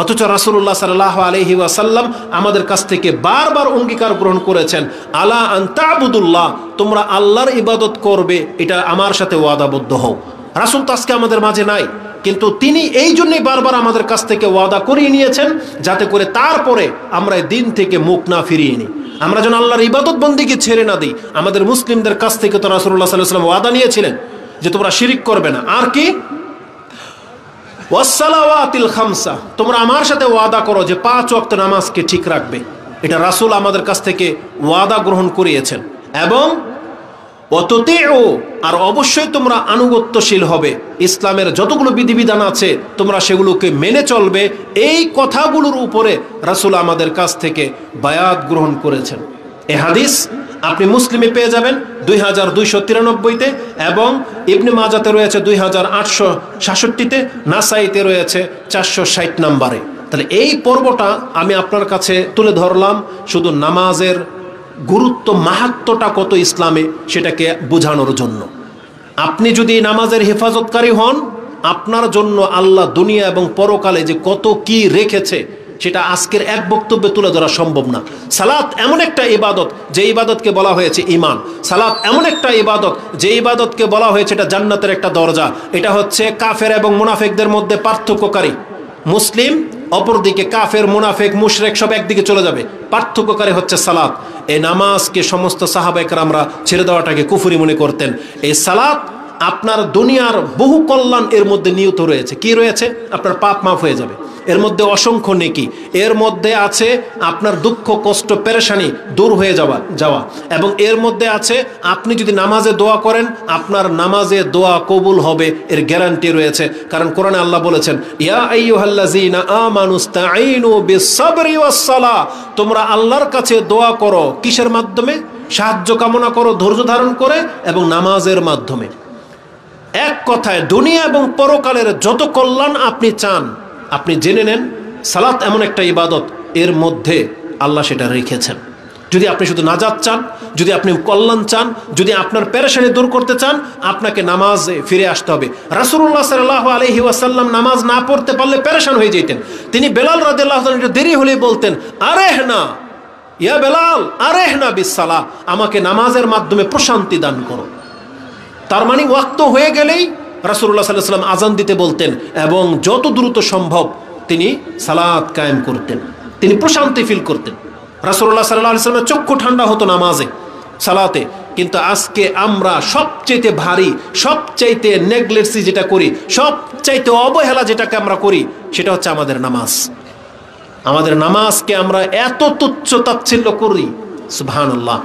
অথচ রাসূলুল্লাহ সাল্লাল্লাহু আলাইহি ওয়াসাল্লাম আমাদের কাছ থেকে বারবার অঙ্গীকার গ্রহণ করেছেন, আলা আন তা'বুদুল্লাহ, তোমরা আল্লাহর ইবাদত করবে, এটা আমার সাথে ওয়াদাবদ্ধ হও। রাসূল তো আজকে আমাদের মাঝে নাই, কিন্তু তিনি এই জন্যই বারবার আমাদের কাছ থেকে ওয়াদা করিয়ে নিয়েছেন যাতে করে তারপরে আমরা এই দিন থেকে মুখ না ফিরিয়ে নিই, আমরা যেন আল্লাহর ইবাদত বন্দেগী ছেড়ে না দিই। আমাদের মুসলিমদের কাছ থেকে তো রাসূলুল্লাহ সাল্লাল্লাহু আলাইহি ওয়াসাল্লাম ওয়াদা নিয়েছিলেন যে তোমরা শিরিক করবে না। আর কি? ওয়াসসালাওয়াতিল খামসা, তোমরা আমার সাথে ওয়াদা করো যে 5 ওয়াক্ত নামাজকে ঠিক রাখবে, এটা রাসূল আমাদের কাছ থেকে ওয়াদা গ্রহণ করিয়েছেন। এবং অততিউ, আর অবশ্যই তোমরা আনুগত্যশীল হবে, ইসলামের যতগুলো বিধিবিধান আছে তোমরা সেগুলোকে মেনে চলবে, এই কথাগুলোর উপরে রাসূল আমাদের কাছ থেকে বায়াত গ্রহণ করেছেন। এই হাদিস আপনি মুসলিমে পেয়ে যাবেন 2293-তে, এবং ইবনে মাজাতে রয়েছে 2866-তে, নাসাইতে রয়েছে 460 নম্বরে। তাহলে এই পর্বটা আমি আপনার কাছে তুলে ধরলাম শুধু নামাজের গুরুত্ব মাহাত্ম্যটা কত ইসলামে সেটাকে বোঝানোর জন্য। আপনি যদি নামাজের হেফাজতকারী হন, আপনার জন্য আল্লাহ দুনিয়া এবং পরকালে যে কত কি রেখেছে সেটা আজকের এক বক্তব্যে তুলে ধরা সম্ভব না। সালাত এমন একটা ইবাদত যে ইবাদতকে বলা হয়েছে ঈমান। সালাত এমন একটা ইবাদত যে ইবাদতকে বলা হয়েছে এটা জান্নাতের একটা দরজা। এটা হচ্ছে কাফের এবং মুনাফিকদের মধ্যে পার্থক্যকারী। মুসলিম অপরদিকে, কাফের, মুনাফিক, মুশরিক সব একদিকে চলে যাবে। পার্থক্যকারী হচ্ছে সালাত। এই নামাজকে সমস্ত সাহাবায়ে কেরামরা ছেড়ে দেওয়াটাকে কুফরি মনে করতেন। এই সালাত আপনার দুনিয়ার বহু কল্যাণ এর মধ্যে নিহিত রয়েছে। কি রয়েছে? আপনার পাপ মাফ হয়ে যাবে, এর মধ্যে অসংখ্য নেকি, এর মধ্যে আছে আপনার দুঃখ কষ্ট পেরেশানি দূর হয়ে যাওয়া এবং এর মধ্যে আছে আপনি যদি নামাজে দোয়া করেন আপনার নামাজে দোয়া কবুল হবে, এর গ্যারান্টি রয়েছে। কারণ কোরআনে আল্লাহ বলেছেন, ইয়া আইয়ুহাল্লাযীনা আমানুস্তাঈনু বিস-সাবরি ওয়াস-সালাহ, তোমরা আল্লাহর কাছে দোয়া করো কিসের মাধ্যমে? সাহায্য কামনা করো ধৈর্য ধারণ করে এবং নামাজের মাধ্যমে। এক কথায় দুনিয়া এবং পরকালের যত কল্যাণ আপনি চান, আপনি জেনে নেন সালাত এমন একটা ইবাদত, এর মধ্যে আল্লাহ সেটা রেখেছেন। যদি আপনি শুধু নাজাত চান, যদি আপনি কল্যাণ চান, যদি আপনার পেরেশানি দূর করতে চান, আপনাকে নামাজে ফিরে আসতে হবে। রাসূলুল্লাহ সাল্লাল্লাহু আলাইহি ওয়াসাল্লাম নামাজ না পড়তে পারলে পেরেশান হয়ে যেতেন। তিনি বেলাল রাদিয়াল্লাহু তাআলা একটু দেরি হলেই বলতেন, আরেহনা ইয়া বেলাল আরেহনা বিস-সালাহ, আমাকে নামাজের মাধ্যমে প্রশান্তি দান করো। তার মানে ওয়াক্ত হয়ে গেলেই রাসূলুল্লাহ সাল্লাল্লাহু আলাইহি ওয়াসাল্লাম আজান দিতে বলতেন এবং যত দ্রুত সম্ভব তিনি সালাত কায়েম করতেন, তিনি প্রশান্তি ফিল করতেন। রাসূলুল্লাহ সাল্লাল্লাহু আলাইহি ওয়াসাল্লামের চক্ষু ঠান্ডা হতো নামাজে, সালাতে। কিন্তু আজকে আমরা সবচাইতে ভারী, সবচাইতে নেগলেক্সি যেটা করি, সবচাইতে অবহেলা যেটাকে আমরা করি, সেটা হচ্ছে আমাদের নামাজ। আমাদের নামাজকে আমরা এত তুচ্ছ তাচ্ছিল্য করি, সুবহানাল্লাহ।